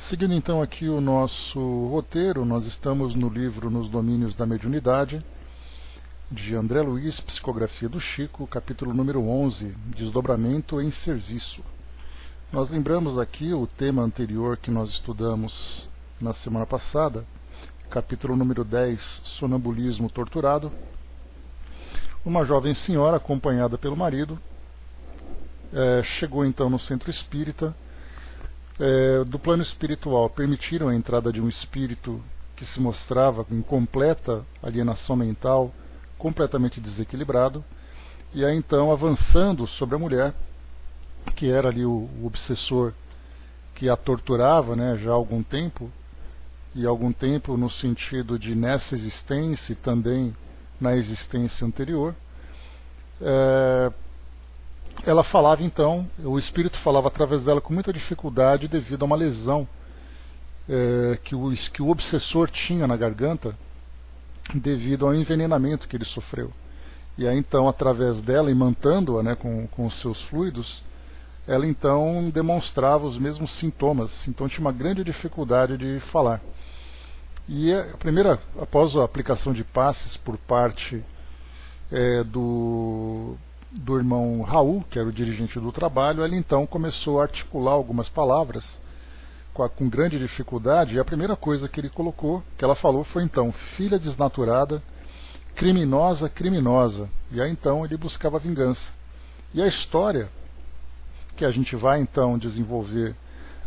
Seguindo então aqui o nosso roteiro, nós estamos no livro Nos Domínios da Mediunidade, de André Luiz, Psicografia do Chico, capítulo número 11, Desdobramento em Serviço. Nós lembramos aqui o tema anterior que nós estudamos na semana passada, capítulo número 10, Sonambulismo Torturado. Uma jovem senhora, acompanhada pelo marido, chegou então no centro espírita. Do plano espiritual, permitiram a entrada de um espírito que se mostrava em completa alienação mental, completamente desequilibrado, e aí então, avançando sobre a mulher, que era ali o obsessor que a torturava, já há algum tempo, e algum tempo no sentido de nessa existência e também na existência anterior, ela falava então, o espírito falava através dela com muita dificuldade devido a uma lesão que o obsessor tinha na garganta devido ao envenenamento que ele sofreu. E aí então, através dela, imantando-a com os seus fluidos, ela então demonstrava os mesmos sintomas, então tinha uma grande dificuldade de falar. E após a aplicação de passes por parte do irmão Raul, que era o dirigente do trabalho, ele então começou a articular algumas palavras com grande dificuldade, e a primeira coisa que ele colocou, que ela falou, foi então, filha desnaturada, criminosa, criminosa. E aí então ele buscava vingança. E a história que a gente vai então desenvolver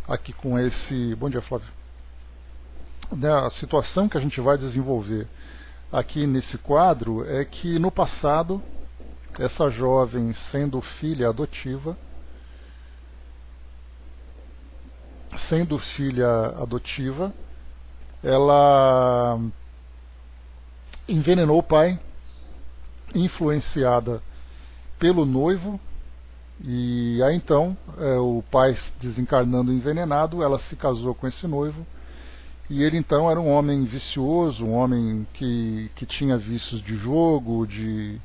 aqui com esse... Bom dia, Flávio. A situação que a gente vai desenvolver aqui nesse quadro é que no passado, essa jovem, sendo filha adotiva, ela envenenou o pai, influenciada pelo noivo, e aí então, o pai desencarnando envenenado, ela se casou com esse noivo, e ele então era um homem vicioso, um homem que tinha vícios de jogo, de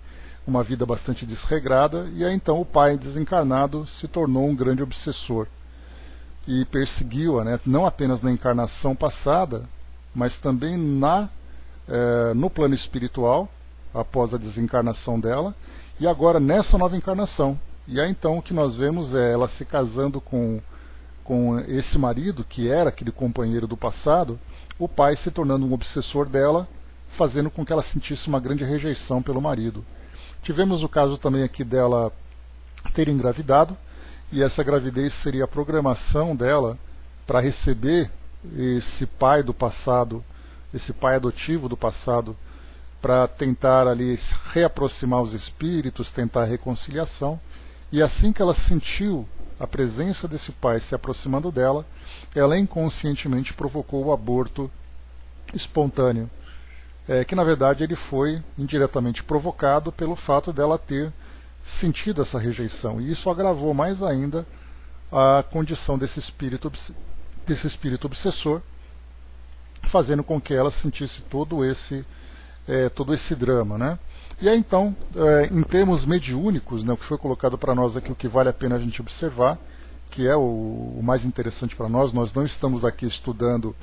uma vida bastante desregrada, e aí então o pai desencarnado se tornou um grande obsessor e perseguiu-a, não apenas na encarnação passada, mas também no plano espiritual, após a desencarnação dela, e agora nessa nova encarnação. E aí então o que nós vemos é ela se casando com esse marido, que era aquele companheiro do passado, o pai se tornando um obsessor dela, fazendo com que ela sentisse uma grande rejeição pelo marido. Tivemos o caso também aqui dela ter engravidado, e essa gravidez seria a programação dela para receber esse pai do passado, esse pai adotivo do passado, para tentar ali reaproximar os espíritos, tentar a reconciliação. E assim que ela sentiu a presença desse pai se aproximando dela, ela inconscientemente provocou o aborto espontâneo, que na verdade ele foi indiretamente provocado pelo fato dela ter sentido essa rejeição, e isso agravou mais ainda a condição desse espírito obsessor, fazendo com que ela sentisse todo esse drama, E aí então, em termos mediúnicos, o que foi colocado para nós aqui, o que vale a pena a gente observar, que é o mais interessante para nós não estamos aqui estudando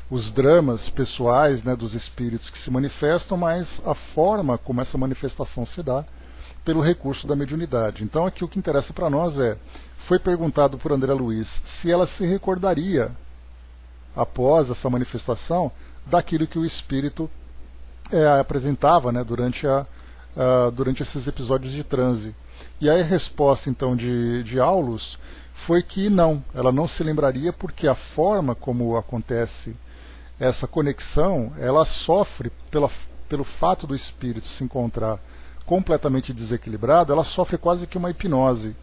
os dramas pessoais dos espíritos que se manifestam, mas a forma como essa manifestação se dá pelo recurso da mediunidade. Então aqui o que interessa para nós foi perguntado por André Luiz se ela se recordaria, após essa manifestação, daquilo que o espírito apresentava durante esses episódios de transe. E aí a resposta então de Aulus foi que não, ela não se lembraria, porque a forma como acontece essa conexão, ela sofre pelo fato do espírito se encontrar completamente desequilibrado, ela sofre quase que uma hipnose.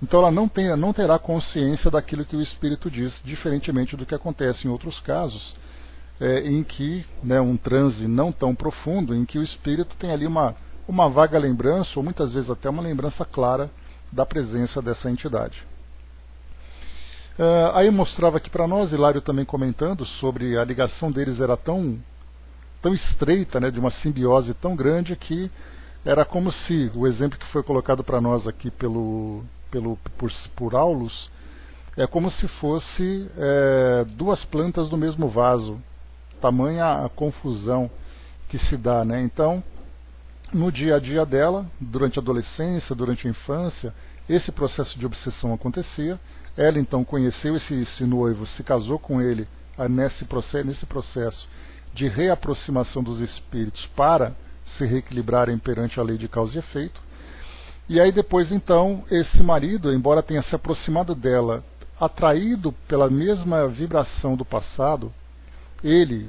Então ela não terá consciência daquilo que o espírito diz, diferentemente do que acontece em outros casos, em que um transe não tão profundo, em que o espírito tem ali uma vaga lembrança, ou muitas vezes até uma lembrança clara da presença dessa entidade. Aí mostrava aqui para nós, Hilário também comentando sobre a ligação deles era tão estreita, de uma simbiose tão grande, que era como se, o exemplo que foi colocado para nós aqui por Aulus, é como se fosse duas plantas do mesmo vaso, tamanha a confusão que se dá, né? Então, no dia a dia dela, durante a adolescência, durante a infância, esse processo de obsessão acontecia. Ela então conheceu esse noivo, se casou com ele nesse processo de reaproximação dos espíritos para se reequilibrarem perante a lei de causa e efeito. E aí depois então esse marido, embora tenha se aproximado dela, atraído pela mesma vibração do passado, ele,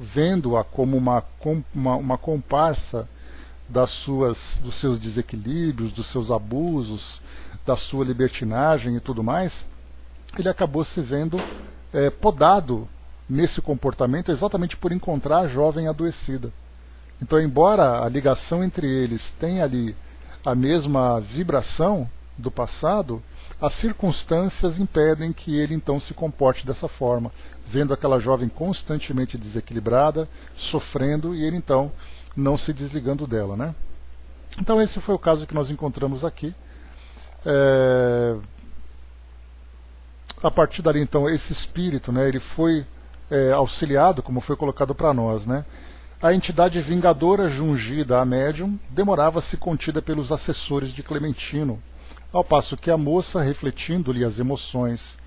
vendo-a como uma comparsa dos seus desequilíbrios, dos seus abusos, da sua libertinagem e tudo mais, ele acabou se vendo podado nesse comportamento exatamente por encontrar a jovem adoecida. Então, embora a ligação entre eles tenha ali a mesma vibração do passado, as circunstâncias impedem que ele então se comporte dessa forma, vendo aquela jovem constantemente desequilibrada, sofrendo, e ele então não se desligando dela, né? Então esse foi o caso que nós encontramos aqui. A partir dali então esse espírito, né, ele foi auxiliado, como foi colocado para nós, né? A entidade vingadora jungida à médium demorava-se contida pelos assessores de Clementino, ao passo que a moça, refletindo-lhe as emoções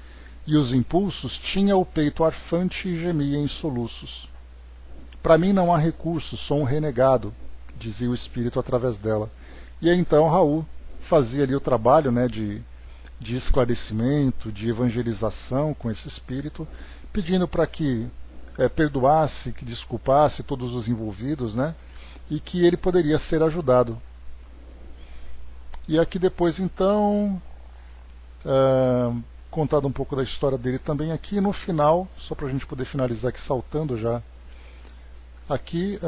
e os impulsos, tinha o peito arfante e gemia em soluços. Para mim não há recurso, sou um renegado, dizia o espírito através dela. E aí, então Raul fazia ali o trabalho, né, de esclarecimento, de evangelização com esse espírito, pedindo para que perdoasse, que desculpasse todos os envolvidos, né, e que ele poderia ser ajudado. E aqui depois então, contado um pouco da história dele também aqui, no final, só para a gente poder finalizar aqui saltando já, aqui,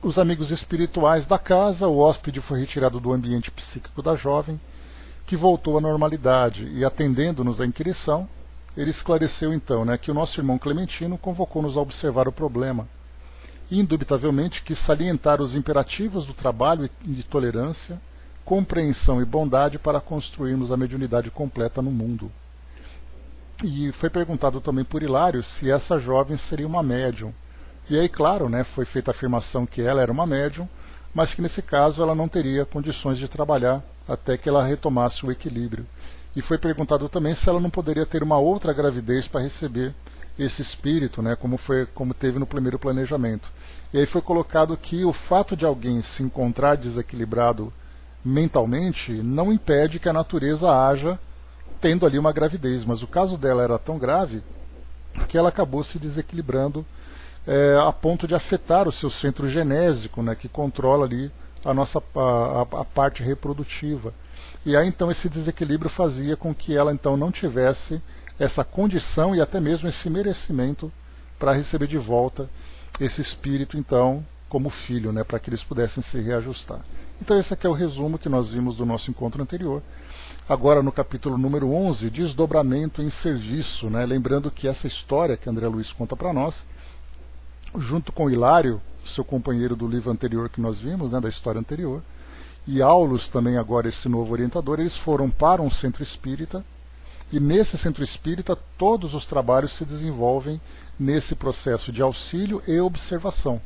os amigos espirituais da casa, o hóspede foi retirado do ambiente psíquico da jovem, que voltou à normalidade, e atendendo-nos à inquirição, ele esclareceu então, né, que o nosso irmão Clementino convocou-nos a observar o problema, e indubitavelmente quis salientar os imperativos do trabalho e de tolerância, compreensão e bondade para construirmos a mediunidade completa no mundo. E foi perguntado também por Hilário se essa jovem seria uma médium. E aí, claro, né, foi feita a afirmação que ela era uma médium, mas que nesse caso ela não teria condições de trabalhar até que ela retomasse o equilíbrio. E foi perguntado também se ela não poderia ter uma outra gravidez para receber esse espírito, né, como teve no primeiro planejamento. E aí foi colocado que o fato de alguém se encontrar desequilibrado mentalmente não impede que a natureza haja tendo ali uma gravidez, mas o caso dela era tão grave que ela acabou se desequilibrando a ponto de afetar o seu centro genésico, né, que controla ali a parte reprodutiva. E aí então esse desequilíbrio fazia com que ela então não tivesse essa condição e até mesmo esse merecimento para receber de volta esse espírito então como filho, né, para que eles pudessem se reajustar. Então esse aqui é o resumo que nós vimos do nosso encontro anterior. Agora no capítulo número 11, desdobramento em serviço, né? Lembrando que essa história que André Luiz conta para nós, junto com Hilário, seu companheiro do livro anterior que nós vimos, né, da história anterior, e Aulus também agora esse novo orientador, eles foram para um centro espírita, e nesse centro espírita todos os trabalhos se desenvolvem nesse processo de auxílio e observação.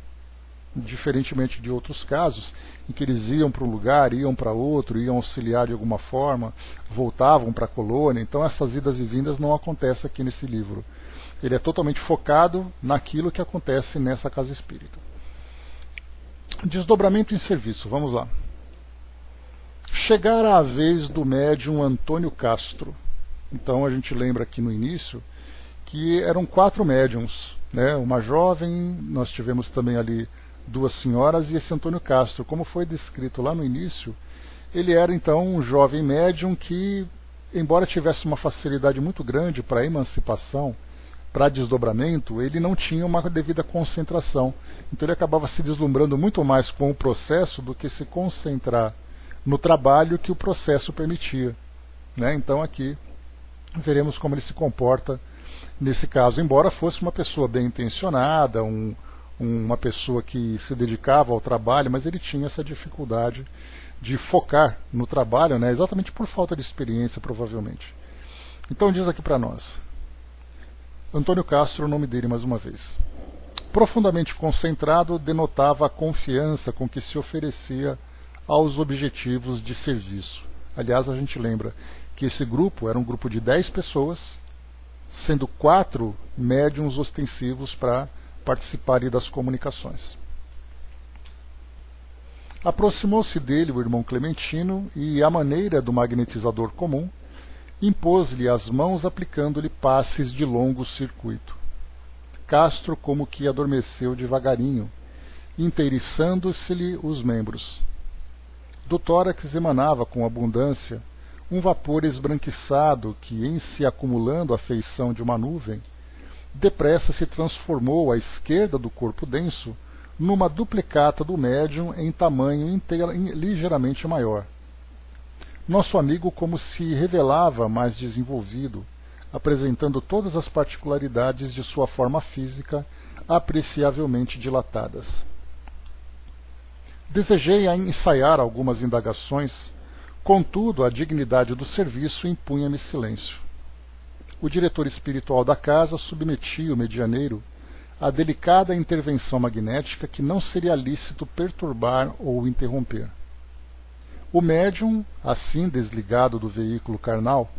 Diferentemente de outros casos, em que eles iam para um lugar, iam para outro, iam auxiliar de alguma forma, voltavam para a colônia. Então essas idas e vindas não acontecem aqui nesse livro. Ele é totalmente focado naquilo que acontece nessa casa espírita. Desdobramento em serviço, vamos lá. Chegara a vez do médium Antônio Castro. Então a gente lembra aqui no início que eram 4 médiums, né? Uma jovem, nós tivemos também ali 2 senhoras e esse Antônio Castro. Como foi descrito lá no início, ele era então um jovem médium que, embora tivesse uma facilidade muito grande para a emancipação, para desdobramento, ele não tinha uma devida concentração. Então ele acabava se deslumbrando muito mais com o processo do que se concentrar no trabalho que o processo permitia, né? Então aqui veremos como ele se comporta nesse caso, embora fosse uma pessoa bem intencionada, um uma pessoa que se dedicava ao trabalho, mas ele tinha essa dificuldade de focar no trabalho, né, exatamente por falta de experiência, provavelmente. Então diz aqui para nós, Antônio Castro, o nome dele mais uma vez. Profundamente concentrado, denotava a confiança com que se oferecia aos objetivos de serviço. Aliás, a gente lembra que esse grupo era um grupo de 10 pessoas, sendo 4 médiuns ostensivos para participarem das comunicações. Aproximou-se dele o irmão Clementino e, à maneira do magnetizador comum, impôs-lhe as mãos aplicando-lhe passes de longo circuito. Castro como que adormeceu devagarinho, inteiriçando-se-lhe os membros. Do tórax emanava com abundância um vapor esbranquiçado que, em se acumulando à feição de uma nuvem, depressa se transformou à esquerda do corpo denso numa duplicata do médium em tamanho ligeiramente maior. Nosso amigo como se revelava mais desenvolvido, apresentando todas as particularidades de sua forma física apreciavelmente dilatadas. Desejei ensaiar algumas indagações, contudo a dignidade do serviço impunha-me silêncio. O diretor espiritual da casa submetia o medianeiro à delicada intervenção magnética que não seria lícito perturbar ou interromper. O médium, assim desligado do veículo carnal,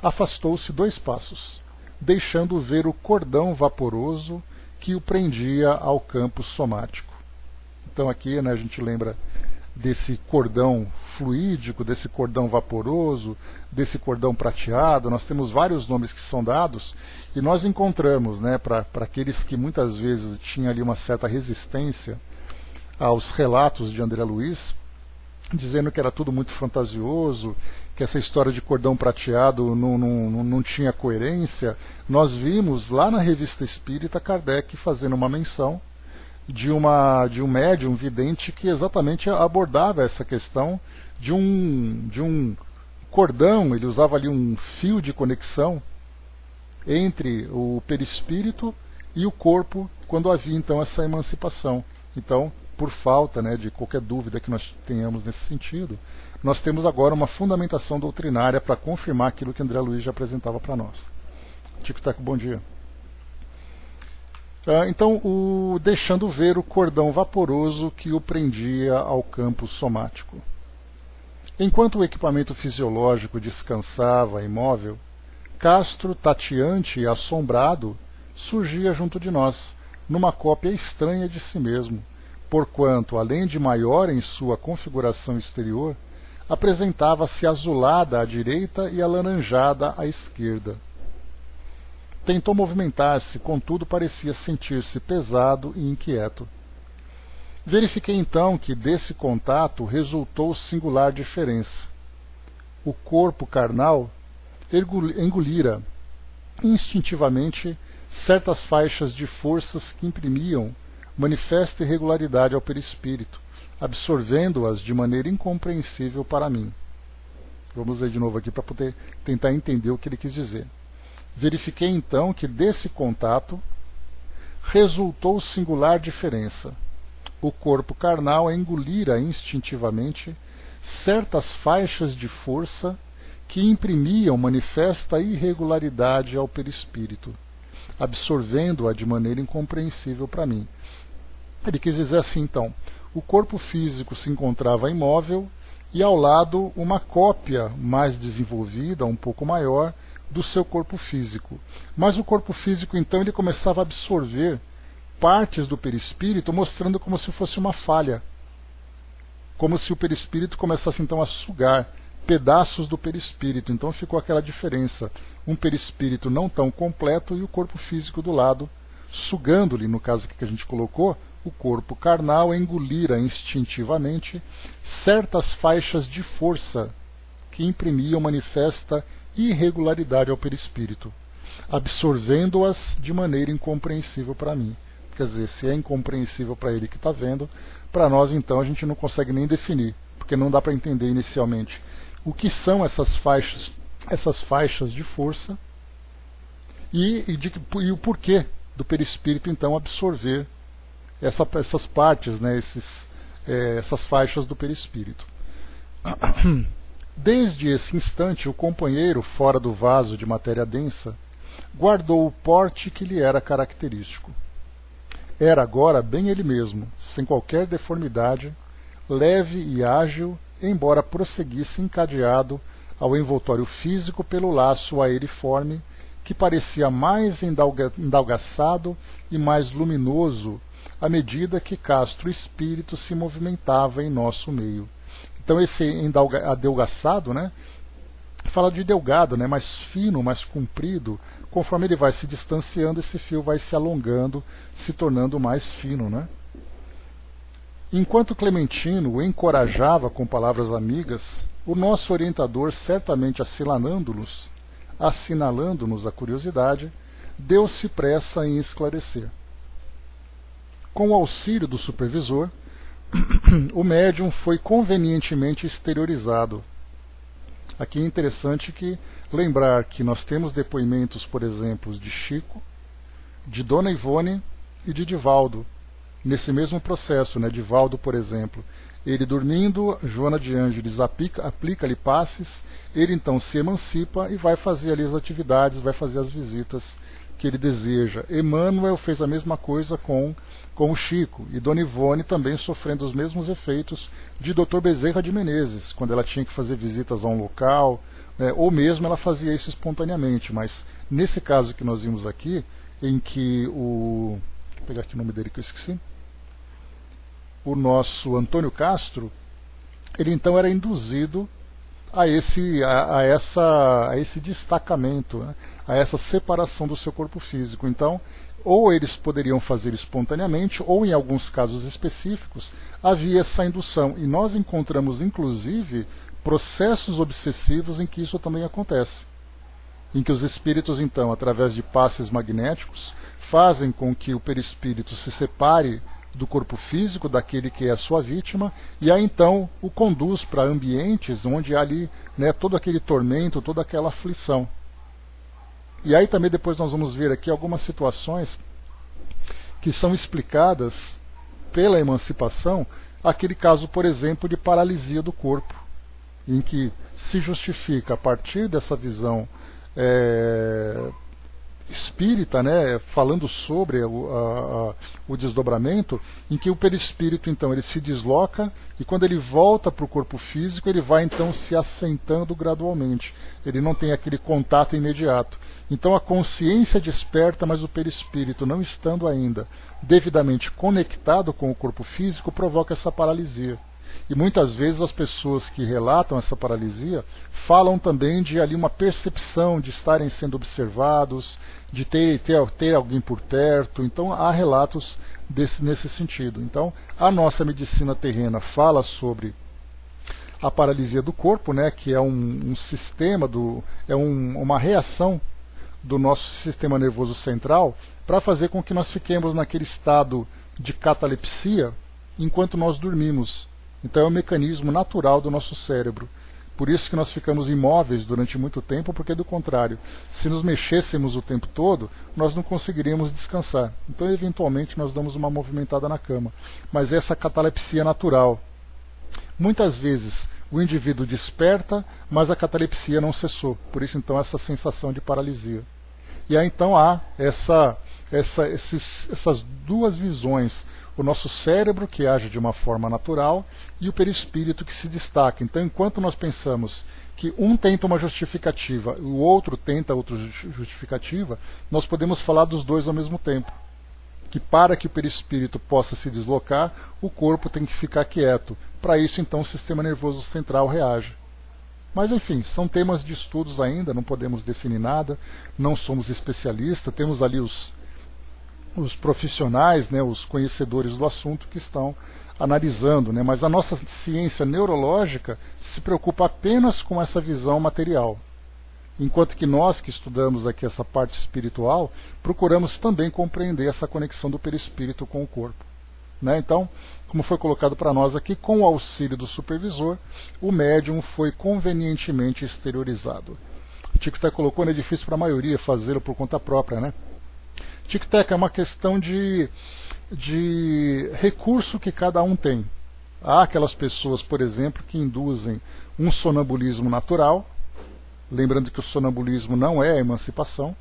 afastou-se 2 passos, deixando ver o cordão vaporoso que o prendia ao campo somático. Então aqui, né, a gente lembra desse cordão fluídico, desse cordão vaporoso, desse cordão prateado. Nós temos vários nomes que são dados e nós encontramos, né, para aqueles que muitas vezes tinham ali uma certa resistência aos relatos de André Luiz, dizendo que era tudo muito fantasioso, que essa história de cordão prateado não tinha coerência. Nós vimos lá na Revista Espírita Kardec fazendo uma menção de um médium vidente que exatamente abordava essa questão de um cordão. Ele usava ali um fio de conexão entre o perispírito e o corpo quando havia então essa emancipação. Então, por falta, né, de qualquer dúvida que nós tenhamos nesse sentido, nós temos agora uma fundamentação doutrinária para confirmar aquilo que André Luiz já apresentava para nós. Tic-tac, bom dia. Então, deixando ver o cordão vaporoso que o prendia ao campo somático. Enquanto o equipamento fisiológico descansava imóvel, Castro, tateante e assombrado, surgia junto de nós, numa cópia estranha de si mesmo, porquanto, além de maior em sua configuração exterior, apresentava-se azulada à direita e alaranjada à esquerda. Tentou movimentar-se, contudo parecia sentir-se pesado e inquieto. Verifiquei então que desse contato resultou singular diferença. O corpo carnal engolira instintivamente certas faixas de forças que imprimiam manifesta irregularidade ao perispírito, absorvendo-as de maneira incompreensível para mim. Vamos ler de novo aqui para poder tentar entender o que ele quis dizer. Verifiquei então que desse contato resultou singular diferença. O corpo carnal engolira instintivamente certas faixas de força que imprimiam manifesta irregularidade ao perispírito, absorvendo-a de maneira incompreensível para mim. Ele quis dizer assim, então, o corpo físico se encontrava imóvel e ao lado uma cópia mais desenvolvida, um pouco maior, do seu corpo físico. Mas o corpo físico, então, ele começava a absorver partes do perispírito, mostrando como se fosse uma falha. Como se o perispírito começasse, então, a sugar pedaços do perispírito. Então ficou aquela diferença. Um perispírito não tão completo e o corpo físico do lado, sugando-lhe, no caso que a gente colocou, o corpo carnal engolira instintivamente certas faixas de força que imprimiam manifesta irregularidade ao perispírito, absorvendo-as de maneira incompreensível para mim. Quer dizer, se é incompreensível para ele que está vendo, para nós então a gente não consegue nem definir, porque não dá para entender inicialmente o que são essas faixas de força e o porquê do perispírito então absorver essas partes, né, essas faixas do perispírito. Desde esse instante, o companheiro, fora do vaso de matéria densa, guardou o porte que lhe era característico. Era agora bem ele mesmo, sem qualquer deformidade, leve e ágil, embora prosseguisse encadeado ao envoltório físico pelo laço aeriforme, que parecia mais endalgaçado e mais luminoso à medida que Castro espírito se movimentava em nosso meio. Então esse adelgaçado, né, fala de delgado, né, mais fino, mais comprido. Conforme ele vai se distanciando, esse fio vai se alongando, se tornando mais fino, né? Enquanto Clementino o encorajava com palavras amigas, o nosso orientador, certamente assinalando-nos a curiosidade, deu-se pressa em esclarecer. Com o auxílio do supervisor, o médium foi convenientemente exteriorizado. Aqui é interessante lembrar que nós temos depoimentos, por exemplo, de Chico, de Dona Ivone e de Divaldo, nesse mesmo processo, né? Divaldo, por exemplo, ele dormindo, Joana de Ângeles aplica-lhe passes, ele então se emancipa e vai fazer ali as atividades, vai fazer as visitas que ele deseja. Emmanuel fez a mesma coisa com o Chico, e Dona Ivone também sofrendo os mesmos efeitos de Dr. Bezerra de Menezes, quando ela tinha que fazer visitas a um local, né, ou mesmo ela fazia isso espontaneamente, mas nesse caso que nós vimos aqui, em que vou pegar aqui o nome dele que eu esqueci, o nosso Antônio Castro, ele então era induzido a esse destacamento, né, a essa separação do seu corpo físico. Então, ou eles poderiam fazer espontaneamente, ou em alguns casos específicos, havia essa indução. E nós encontramos, inclusive, processos obsessivos em que isso também acontece. Em que os espíritos, então, através de passes magnéticos, fazem com que o perispírito se separe do corpo físico, daquele que é a sua vítima, e aí então o conduz para ambientes onde há ali, né, todo aquele tormento, toda aquela aflição. E aí também depois nós vamos ver aqui algumas situações que são explicadas pela emancipação, aquele caso, por exemplo, de paralisia do corpo, em que se justifica a partir dessa visão espírita, né, falando sobre o desdobramento, em que o perispírito então ele se desloca e quando ele volta para o corpo físico ele vai então se assentando gradualmente, ele não tem aquele contato imediato. Então a consciência desperta, mas o perispírito não estando ainda devidamente conectado com o corpo físico provoca essa paralisia. E muitas vezes as pessoas que relatam essa paralisia falam também de ali uma percepção de estarem sendo observados, de ter alguém por perto. Então há relatos nesse sentido. Então a nossa medicina terrena fala sobre a paralisia do corpo, né, que é um sistema, uma reação do nosso sistema nervoso central para fazer com que nós fiquemos naquele estado de catalepsia enquanto nós dormimos. Então é um mecanismo natural do nosso cérebro. Por isso que nós ficamos imóveis durante muito tempo, porque do contrário, se nos mexêssemos o tempo todo, nós não conseguiríamos descansar. Então eventualmente nós damos uma movimentada na cama. Mas essa catalepsia natural. Muitas vezes o indivíduo desperta, mas a catalepsia não cessou. Por isso então essa sensação de paralisia. E aí então há essas duas visões. O nosso cérebro, que age de uma forma natural, e o perispírito, que se destaca. Então, enquanto nós pensamos que um tenta uma justificativa e o outro tenta outra justificativa, nós podemos falar dos dois ao mesmo tempo. Que para que o perispírito possa se deslocar, o corpo tem que ficar quieto. Para isso, então, o sistema nervoso central reage. Mas, enfim, são temas de estudos ainda, não podemos definir nada, não somos especialistas, temos ali os profissionais, né, os conhecedores do assunto que estão analisando, né, mas a nossa ciência neurológica se preocupa apenas com essa visão material, enquanto que nós que estudamos aqui essa parte espiritual, procuramos também compreender essa conexão do perispírito com o corpo. Né? Então, como foi colocado para nós aqui, com o auxílio do supervisor, o médium foi convenientemente exteriorizado. O Tic-Tac colocou, é difícil para a maioria fazê-lo por conta própria, né? Tic-tac é uma questão de de recurso que cada um tem. Há aquelas pessoas, por exemplo, que induzem um sonambulismo natural, lembrando que o sonambulismo não é a emancipação,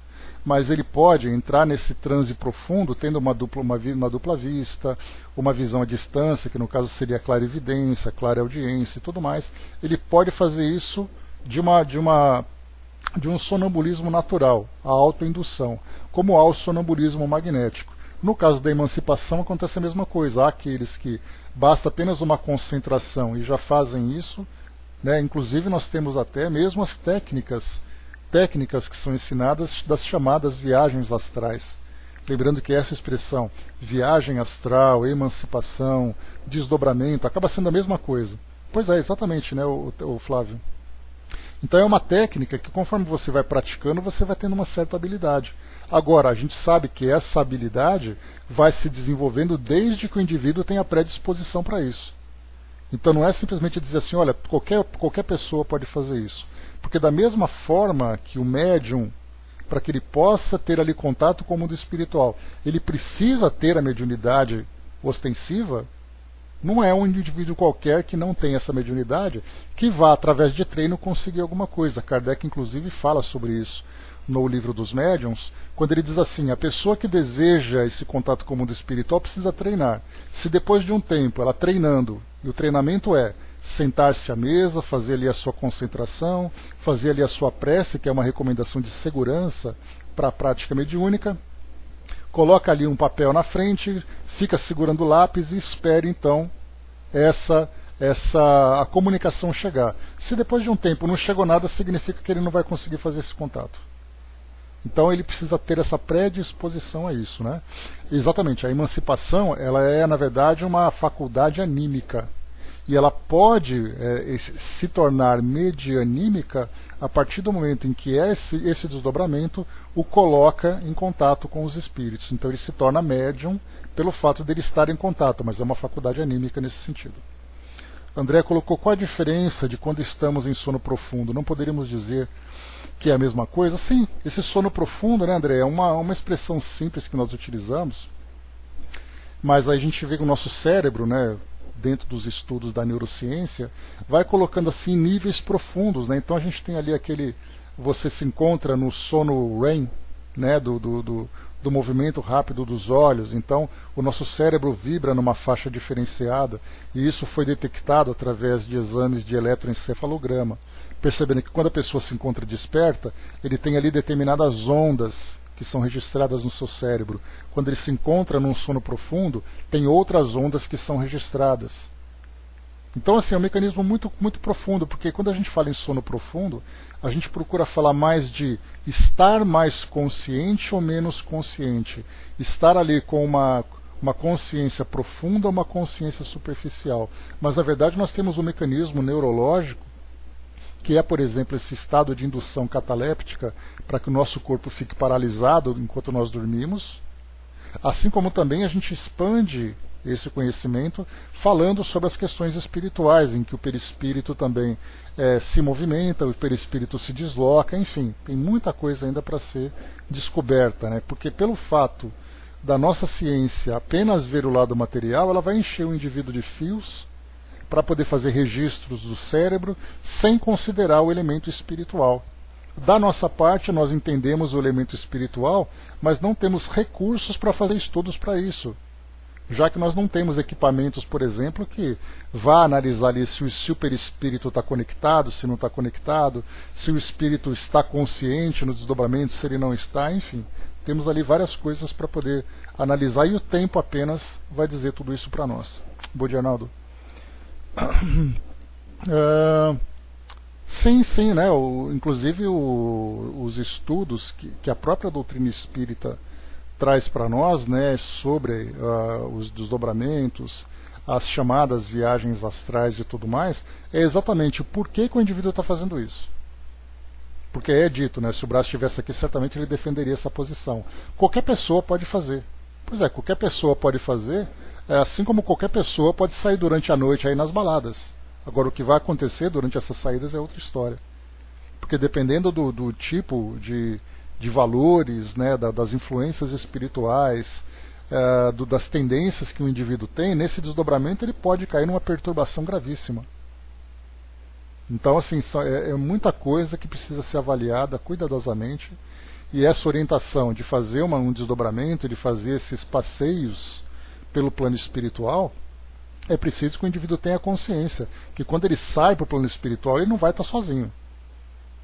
mas ele pode entrar nesse transe profundo tendo uma dupla vista, uma visão à distância, que no caso seria a clarividência, clareaudiência e tudo mais. Ele pode fazer isso de um sonambulismo natural, a autoindução, como há o sonambulismo magnético. No caso da emancipação acontece a mesma coisa. Há aqueles que basta apenas uma concentração e já fazem isso, né? Inclusive nós temos até mesmo as técnicas que são ensinadas das chamadas viagens astrais. Lembrando que essa expressão, viagem astral, emancipação, desdobramento, acaba sendo a mesma coisa. Pois é, exatamente, né, o Flávio? Então é uma técnica que conforme você vai praticando, você vai tendo uma certa habilidade. Agora, a gente sabe que essa habilidade vai se desenvolvendo desde que o indivíduo tenha predisposição para isso. Então não é simplesmente dizer assim, olha, qualquer pessoa pode fazer isso. Porque da mesma forma que o médium, para que ele possa ter ali contato com o mundo espiritual, ele precisa ter a mediunidade ostensiva, não é um indivíduo qualquer que não tem essa mediunidade que vá, através de treino, conseguir alguma coisa. Kardec, inclusive, fala sobre isso no Livro dos Médiuns, quando ele diz assim, a pessoa que deseja esse contato com o mundo espiritual precisa treinar. Se depois de um tempo ela treinando, e o treinamento é sentar-se à mesa, fazer ali a sua concentração, fazer ali a sua prece, que é uma recomendação de segurança para a prática mediúnica, coloca ali um papel na frente, fica segurando o lápis e espere então a comunicação chegar. Se depois de um tempo não chegou nada, significa que ele não vai conseguir fazer esse contato. Então ele precisa ter essa predisposição a isso, né? Exatamente, a emancipação ela é, na verdade, uma faculdade anímica. E ela pode se tornar medianímica a partir do momento em que esse desdobramento o coloca em contato com os espíritos. Então ele se torna médium pelo fato de ele estar em contato, mas é uma faculdade anímica nesse sentido. André colocou qual a diferença de quando estamos em sono profundo. Não poderíamos dizer que é a mesma coisa? Sim, esse sono profundo, né, André, é uma expressão simples que nós utilizamos, mas a gente vê que o nosso cérebro, né, dentro dos estudos da neurociência, vai colocando assim níveis profundos, né? Então a gente tem ali você se encontra no sono REM, né, do movimento rápido dos olhos. Então o nosso cérebro vibra numa faixa diferenciada, e isso foi detectado através de exames de eletroencefalograma, percebendo que quando a pessoa se encontra desperta, ele tem ali determinadas ondas que são registradas no seu cérebro. Quando ele se encontra num sono profundo, tem outras ondas que são registradas. Então, assim, é um mecanismo muito, muito profundo, porque quando a gente fala em sono profundo, a gente procura falar mais de estar mais consciente ou menos consciente. Estar ali com uma consciência profunda ou uma consciência superficial. Mas, na verdade, nós temos um mecanismo neurológico que é, por exemplo, esse estado de indução cataléptica para que o nosso corpo fique paralisado enquanto nós dormimos, assim como também a gente expande esse conhecimento falando sobre as questões espirituais, em que o perispírito também se movimenta, o perispírito se desloca, enfim, tem muita coisa ainda para ser descoberta, né? Porque pelo fato da nossa ciência apenas ver o lado material, ela vai encher o indivíduo de fios para poder fazer registros do cérebro sem considerar o elemento espiritual. Da nossa parte, nós entendemos o elemento espiritual, mas não temos recursos para fazer estudos para isso, já que nós não temos equipamentos, por exemplo, que vá analisar ali se o perispírito está conectado, se não está conectado, se o espírito está consciente no desdobramento, se ele não está, enfim. Temos ali várias coisas para poder analisar e o tempo apenas vai dizer tudo isso para nós. Bom dia, Arnaldo. Sim, né? Inclusive os estudos que a própria doutrina espírita traz para nós, né, sobre os desdobramentos, as chamadas viagens astrais e tudo mais, é exatamente por que o indivíduo está fazendo isso. Porque é dito, né, se o Brás estivesse aqui, certamente ele defenderia essa posição. Qualquer pessoa pode fazer. Pois é, qualquer pessoa pode fazer. Assim como qualquer pessoa pode sair durante a noite aí nas baladas. Agora, o que vai acontecer durante essas saídas é outra história. Porque dependendo do tipo de valores, né, das influências espirituais, das tendências que o indivíduo tem, nesse desdobramento ele pode cair numa perturbação gravíssima. Então, assim, é muita coisa que precisa ser avaliada cuidadosamente, e essa orientação de fazer um desdobramento, de fazer esses passeios pelo plano espiritual, é preciso que o indivíduo tenha consciência que quando ele sai para o plano espiritual, ele não vai estar sozinho.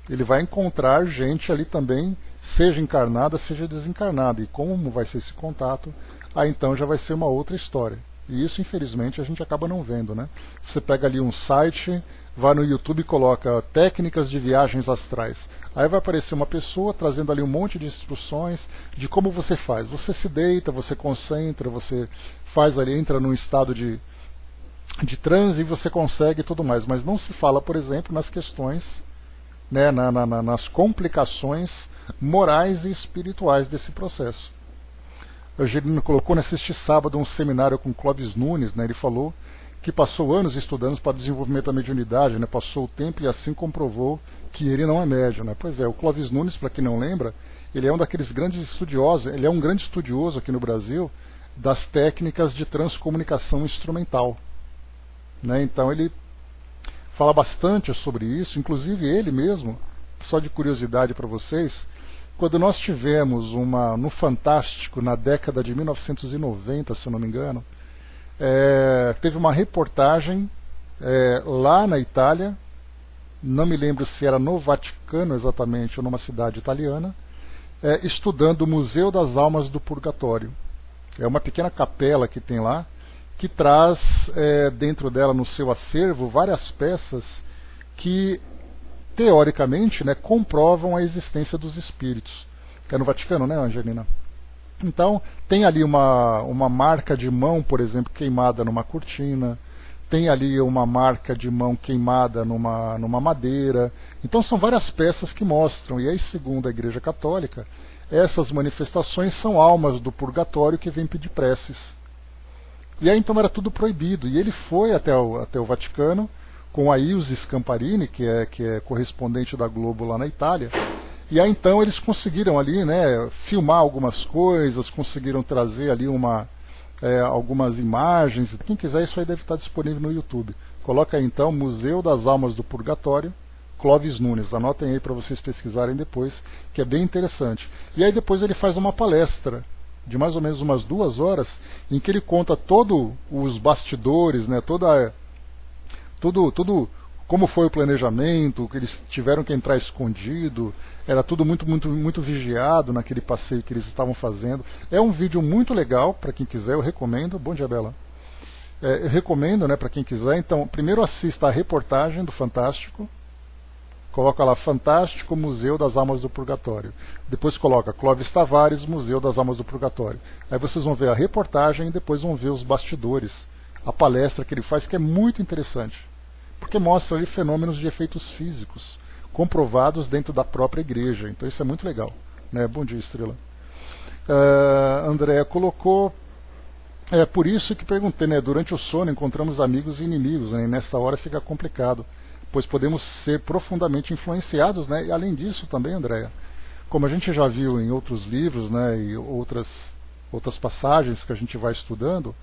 Ele vai encontrar gente ali também, seja encarnada, seja desencarnada. E como vai ser esse contato, aí então já vai ser uma outra história. E isso, infelizmente, a gente acaba não vendo, né? Você pega ali um site, vai no YouTube e coloca técnicas de viagens astrais. Aí vai aparecer uma pessoa trazendo ali um monte de instruções de como você faz. Você se deita, você concentra, você faz ali, entra num estado de transe e você consegue tudo mais. Mas não se fala, por exemplo, nas questões, né, nas complicações morais e espirituais desse processo. O Angelino colocou neste sábado um seminário com Clóvis Nunes, né, ele falou que passou anos estudando para o desenvolvimento da mediunidade, né, passou o tempo e assim comprovou que ele não é médium. Né? Pois é, o Clóvis Nunes, para quem não lembra, ele é um daqueles grandes estudiosos, ele é um grande estudioso aqui no Brasil das técnicas de transcomunicação instrumental. Né? Então ele fala bastante sobre isso, inclusive ele mesmo, só de curiosidade para vocês, quando nós tivemos no Fantástico, na década de 1990, se eu não me engano, teve uma reportagem lá na Itália, não me lembro se era no Vaticano exatamente, ou numa cidade italiana, estudando o Museu das Almas do Purgatório. É uma pequena capela que tem lá, que traz dentro dela, no seu acervo, várias peças que, teoricamente, né, comprovam a existência dos espíritos. É no Vaticano, né, Angelina? Então, tem ali uma marca de mão, por exemplo, queimada numa cortina, tem ali uma marca de mão queimada numa madeira. Então, são várias peças que mostram, e aí, segundo a Igreja Católica, essas manifestações são almas do purgatório que vêm pedir preces. E aí, então, era tudo proibido, e ele foi até o Vaticano, com a Ilse Scamparini, que é correspondente da Globo lá na Itália, e aí então eles conseguiram ali, né, filmar algumas coisas, conseguiram trazer ali algumas imagens. Quem quiser, isso aí deve estar disponível no YouTube. Coloca aí então Museu das Almas do Purgatório, Clóvis Nunes, anotem aí para vocês pesquisarem depois, que é bem interessante. E aí depois ele faz uma palestra de mais ou menos umas 2 horas, em que ele conta todos os bastidores, né, tudo como foi o planejamento, que eles tiveram que entrar escondido, era tudo muito vigiado naquele passeio que eles estavam fazendo. É um vídeo muito legal, para quem quiser, eu recomendo. Bom dia, Bela. Eu recomendo, né, para quem quiser. Então, primeiro assista a reportagem do Fantástico, coloca lá Fantástico Museu das Almas do Purgatório. Depois coloca Clóvis Tavares, Museu das Almas do Purgatório. Aí vocês vão ver a reportagem e depois vão ver os bastidores, a palestra que ele faz, que é muito interessante, porque mostra ali fenômenos de efeitos físicos comprovados dentro da própria igreja. Então isso é muito legal. Né? Bom dia, Estrela. André colocou, por isso que perguntei, né? Durante o sono encontramos amigos e inimigos, né? E nessa hora fica complicado, pois podemos ser profundamente influenciados, né? E além disso também, Andréia, como a gente já viu em outros livros, né, e outras passagens que a gente vai estudando,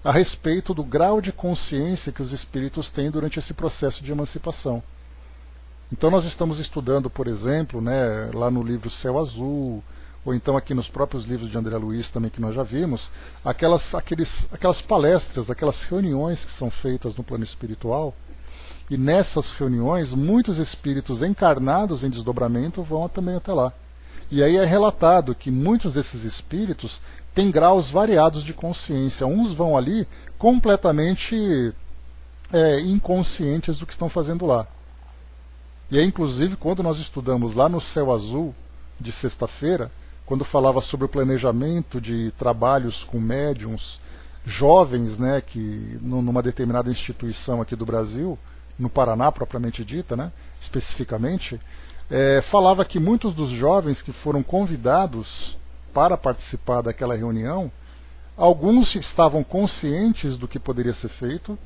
a respeito do grau de consciência que os espíritos têm durante esse processo de emancipação. Então nós estamos estudando, por exemplo, né, lá no livro Céu Azul, ou então aqui nos próprios livros de André Luiz também, que nós já vimos, aquelas palestras, aquelas reuniões que são feitas no plano espiritual, e nessas reuniões muitos espíritos encarnados em desdobramento vão também até lá. E aí é relatado que muitos desses espíritos têm graus variados de consciência. Uns vão ali completamente inconscientes do que estão fazendo lá. E aí, inclusive, quando nós estudamos lá no Céu Azul, de sexta-feira, quando falava sobre o planejamento de trabalhos com médiums jovens, né, que numa determinada instituição aqui do Brasil, no Paraná propriamente dita, né, especificamente, falava que muitos dos jovens que foram convidados para participar daquela reunião, alguns estavam conscientes do que poderia ser feito,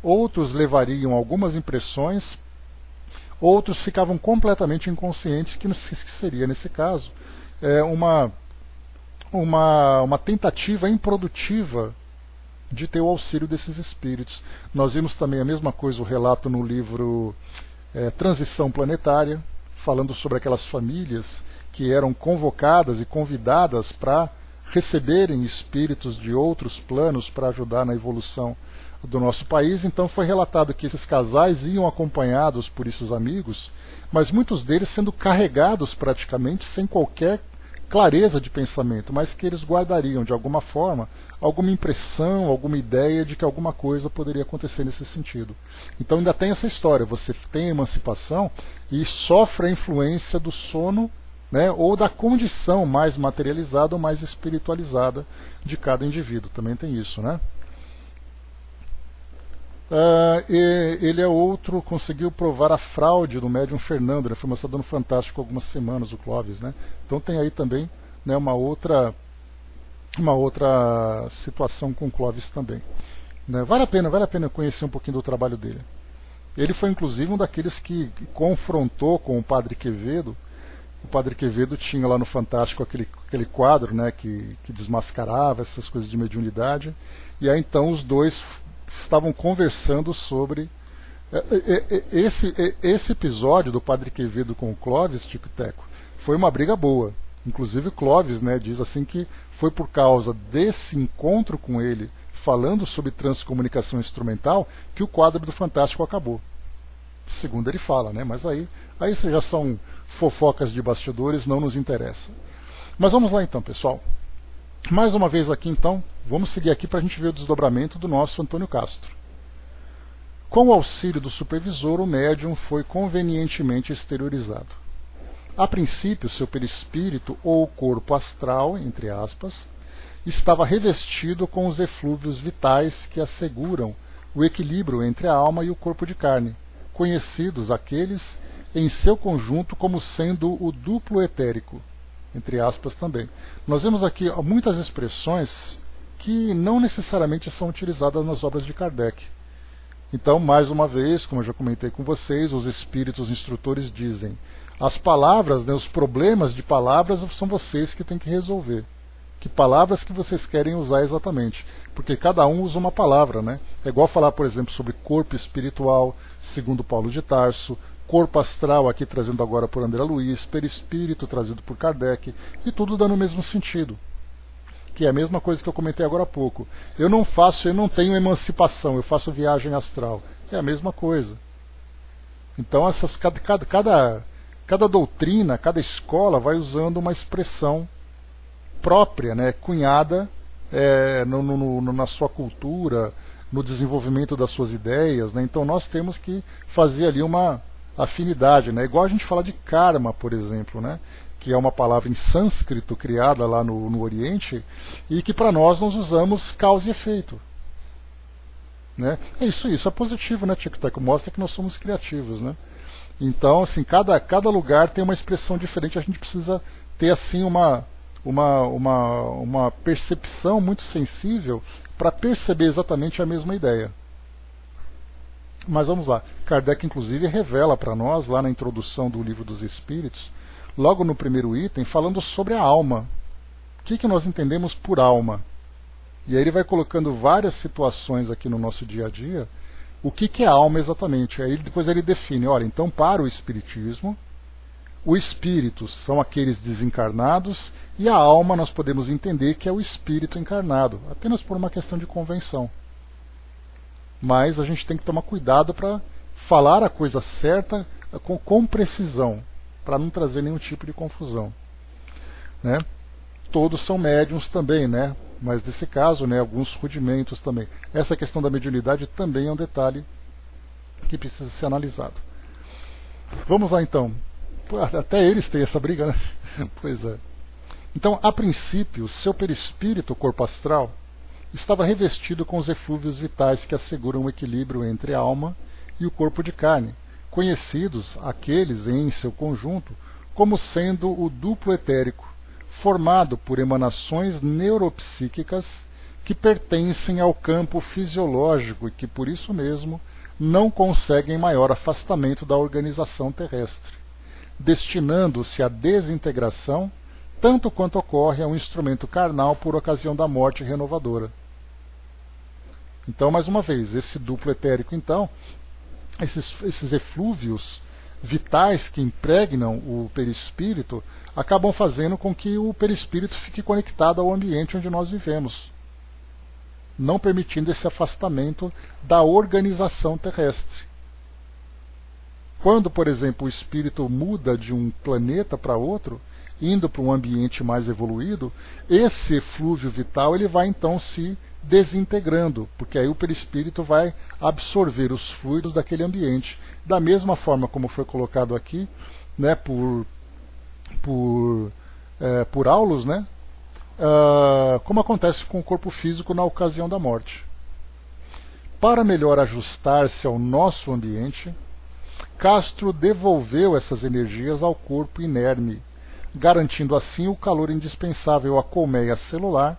outros levariam algumas impressões, outros ficavam completamente inconscientes, que seria, nesse caso, uma tentativa improdutiva de ter o auxílio desses espíritos. Nós vimos também a mesma coisa, o relato no livro Transição Planetária, falando sobre aquelas famílias que eram convocadas e convidadas para receberem espíritos de outros planos para ajudar na evolução do nosso país. Então foi relatado que esses casais iam acompanhados por esses amigos, mas muitos deles sendo carregados praticamente sem qualquer clareza de pensamento, mas que eles guardariam de alguma forma alguma impressão, alguma ideia de que alguma coisa poderia acontecer nesse sentido. Então ainda tem essa história, você tem a emancipação e sofre a influência do sono, né, ou da condição mais materializada ou mais espiritualizada de cada indivíduo. Também tem isso, né? Ele é outro, conseguiu provar a fraude do médium Fernando, ele foi mostrado no Fantástico há algumas semanas, o Clóvis, né? Então tem aí também, né, uma outra situação com o Clóvis também, né? Vale a pena conhecer um pouquinho do trabalho dele. Ele foi inclusive um daqueles que confrontou com o Padre Quevedo. O Padre Quevedo tinha lá no Fantástico aquele quadro, né, que desmascarava essas coisas de mediunidade, e aí então os dois estavam conversando sobre esse episódio do Padre Quevedo com o Clóvis, Tico e Teco, foi uma briga boa. Inclusive o Clóvis, né, diz assim que foi por causa desse encontro com ele, falando sobre transcomunicação instrumental, que o quadro do Fantástico acabou. Segundo ele fala, né, mas aí isso já são fofocas de bastidores, não nos interessa. Mas vamos lá então, pessoal. Mais uma vez aqui então, vamos seguir aqui para a gente ver o desdobramento do nosso Antônio Castro. Com o auxílio do supervisor, o médium foi convenientemente exteriorizado. A princípio, seu perispírito ou corpo astral, entre aspas, estava revestido com os eflúvios vitais que asseguram o equilíbrio entre a alma e o corpo de carne, conhecidos aqueles em seu conjunto como sendo o duplo etérico, entre aspas também. Nós vemos aqui muitas expressões que não necessariamente são utilizadas nas obras de Kardec. Então, mais uma vez, como eu já comentei com vocês, os espíritos instrutores dizem: as palavras, né, os problemas de palavras são vocês que têm que resolver. Que palavras que vocês querem usar exatamente? Porque cada um usa uma palavra, né? É igual falar, por exemplo, sobre corpo espiritual, segundo Paulo de Tarso, corpo astral, aqui trazendo agora por André Luiz, perispírito trazido por Kardec, e tudo dando o mesmo sentido. Que é a mesma coisa que eu comentei agora há pouco. Eu não tenho emancipação, eu faço viagem astral. É a mesma coisa. Então cada doutrina, cada escola vai usando uma expressão própria, né, cunhada na sua cultura, no desenvolvimento das suas ideias, né? Então nós temos que fazer ali uma afinidade, né? Igual a gente fala de karma, por exemplo, né? Que é uma palavra em sânscrito criada lá no Oriente e que para nós usamos causa e efeito, né? Isso é positivo, né, Tico Teco? Mostra que nós somos criativos, né? Então, assim, cada lugar tem uma expressão diferente, a gente precisa ter assim uma percepção muito sensível para perceber exatamente a mesma ideia. Mas vamos lá. Kardec, inclusive, revela para nós, lá na introdução do Livro dos Espíritos, logo no primeiro item, falando sobre a alma. O que nós entendemos por alma? E aí ele vai colocando várias situações aqui no nosso dia a dia, o que é alma exatamente. Aí depois ele define, olha, então para o Espiritismo, o espírito são aqueles desencarnados e a alma nós podemos entender que é o espírito encarnado, apenas por uma questão de convenção. Mas a gente tem que tomar cuidado para falar a coisa certa com precisão, para não trazer nenhum tipo de confusão, né? Todos são médiuns também, né? Mas nesse caso, né, alguns rudimentos também. Essa questão da mediunidade também é um detalhe que precisa ser analisado. Vamos lá então. Até eles têm essa briga, né? Pois é. Então, a princípio, seu perispírito, corpo astral, estava revestido com os eflúvios vitais que asseguram o equilíbrio entre a alma e o corpo de carne, conhecidos aqueles em seu conjunto como sendo o duplo etérico, formado por emanações neuropsíquicas que pertencem ao campo fisiológico e que, por isso mesmo, não conseguem maior afastamento da organização terrestre, destinando-se à desintegração tanto quanto ocorre a um instrumento carnal por ocasião da morte renovadora. Então, mais uma vez, esse duplo etérico, então, esses eflúvios vitais que impregnam o perispírito acabam fazendo com que o perispírito fique conectado ao ambiente onde nós vivemos, não permitindo esse afastamento da organização terrestre. Quando, por exemplo, o espírito muda de um planeta para outro, indo para um ambiente mais evoluído, esse eflúvio vital ele vai então se desintegrando, porque aí o perispírito vai absorver os fluidos daquele ambiente. Da mesma forma como foi colocado aqui, né, por Aulus, né, como acontece com o corpo físico na ocasião da morte. Para melhor ajustar-se ao nosso ambiente, Castro devolveu essas energias ao corpo inerme, garantindo assim o calor indispensável à colmeia celular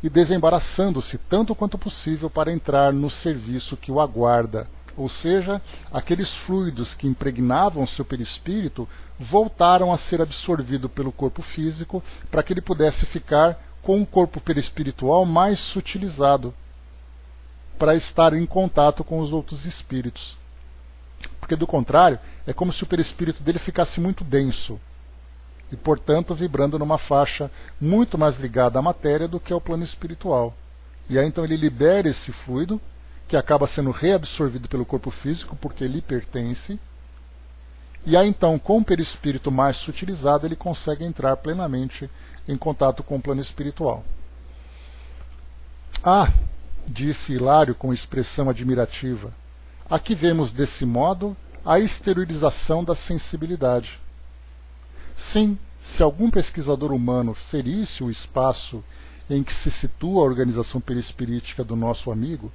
e desembaraçando-se tanto quanto possível para entrar no serviço que o aguarda. Ou seja, aqueles fluidos que impregnavam seu perispírito voltaram a ser absorvidos pelo corpo físico para que ele pudesse ficar com um corpo perispiritual mais sutilizado, para estar em contato com os outros espíritos. Porque do contrário, é como se o perispírito dele ficasse muito denso e, portanto, vibrando numa faixa muito mais ligada à matéria do que ao plano espiritual. E aí então ele libera esse fluido, que acaba sendo reabsorvido pelo corpo físico, porque lhe pertence, e aí então, com o perispírito mais sutilizado, ele consegue entrar plenamente em contato com o plano espiritual. Disse Hilário com expressão admirativa, aqui vemos desse modo a exteriorização da sensibilidade. Sim, se algum pesquisador humano ferisse o espaço em que se situa a organização perispirítica do nosso amigo,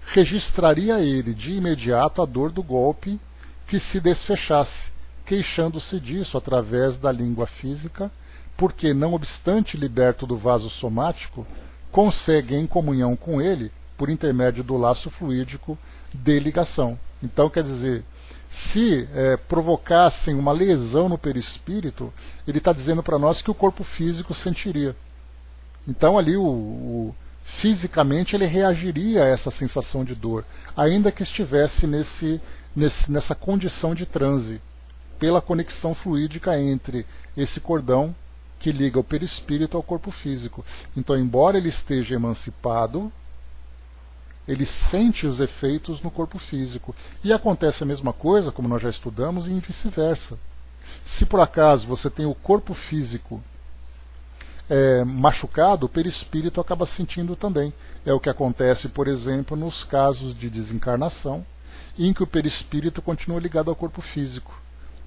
registraria ele de imediato a dor do golpe que se desfechasse, queixando-se disso através da língua física, porque, não obstante liberto do vaso somático, consegue em comunhão com ele, por intermédio do laço fluídico de ligação. Então, quer dizer, se provocassem uma lesão no perispírito, ele está dizendo para nós que o corpo físico sentiria. Então ali fisicamente ele reagiria a essa sensação de dor, ainda que estivesse nessa condição de transe, pela conexão fluídica entre esse cordão que liga o perispírito ao corpo físico. Então, embora ele esteja emancipado, ele sente os efeitos no corpo físico. E acontece a mesma coisa, como nós já estudamos, e vice-versa. Se por acaso você tem o corpo físico machucado, o perispírito acaba sentindo também. É o que acontece, por exemplo, nos casos de desencarnação, em que o perispírito continua ligado ao corpo físico.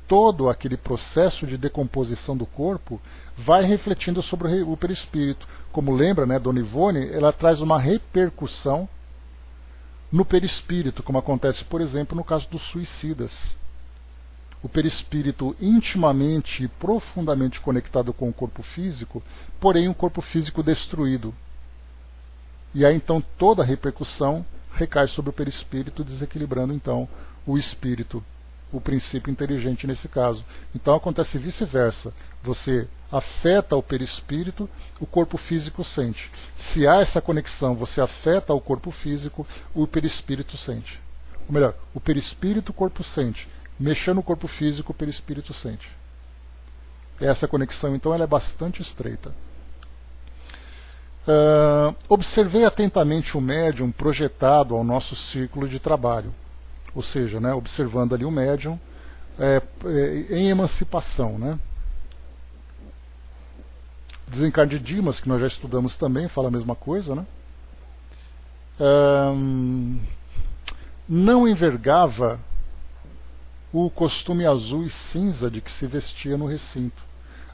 Todo aquele processo de decomposição do corpo vai refletindo sobre o perispírito. Como lembra, né, Dona Ivone, ela traz uma repercussão no perispírito, como acontece, por exemplo, no caso dos suicidas. O perispírito intimamente e profundamente conectado com o corpo físico, porém um corpo físico destruído. E aí então toda a repercussão recai sobre o perispírito, desequilibrando então o espírito, o princípio inteligente nesse caso. Então acontece vice-versa. Você afeta o perispírito, o corpo físico sente. Se há essa conexão, você afeta o corpo físico, o perispírito sente. Ou melhor, o perispírito, o corpo sente. Mexendo no corpo físico, o perispírito sente. Essa conexão, então, ela é bastante estreita. Observei atentamente o médium projetado ao nosso círculo de trabalho. Ou seja, né, observando ali o médium em emancipação. Né? Desencarne de Dimas, que nós já estudamos também, fala a mesma coisa. Né? Não envergava o costume azul e cinza de que se vestia no recinto,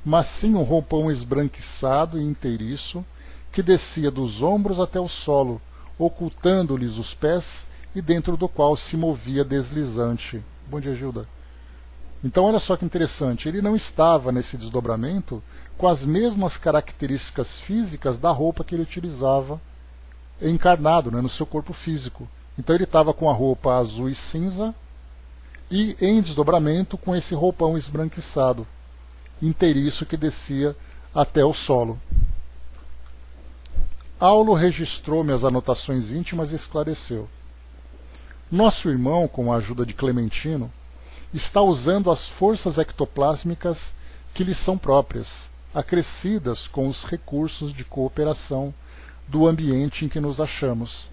mas sim um roupão esbranquiçado e inteiriço, que descia dos ombros até o solo, ocultando-lhes os pés, e dentro do qual se movia deslizante. Bom dia, Gilda. Então, olha só que interessante, ele não estava nesse desdobramento com as mesmas características físicas da roupa que ele utilizava encarnado, né, no seu corpo físico. Então ele estava com a roupa azul e cinza, e em desdobramento com esse roupão esbranquiçado, inteiriço, que descia até o solo. Aulo registrou minhas anotações íntimas e esclareceu. Nosso irmão, com a ajuda de Clementino, está usando as forças ectoplásmicas que lhe são próprias, acrescidas com os recursos de cooperação do ambiente em que nos achamos.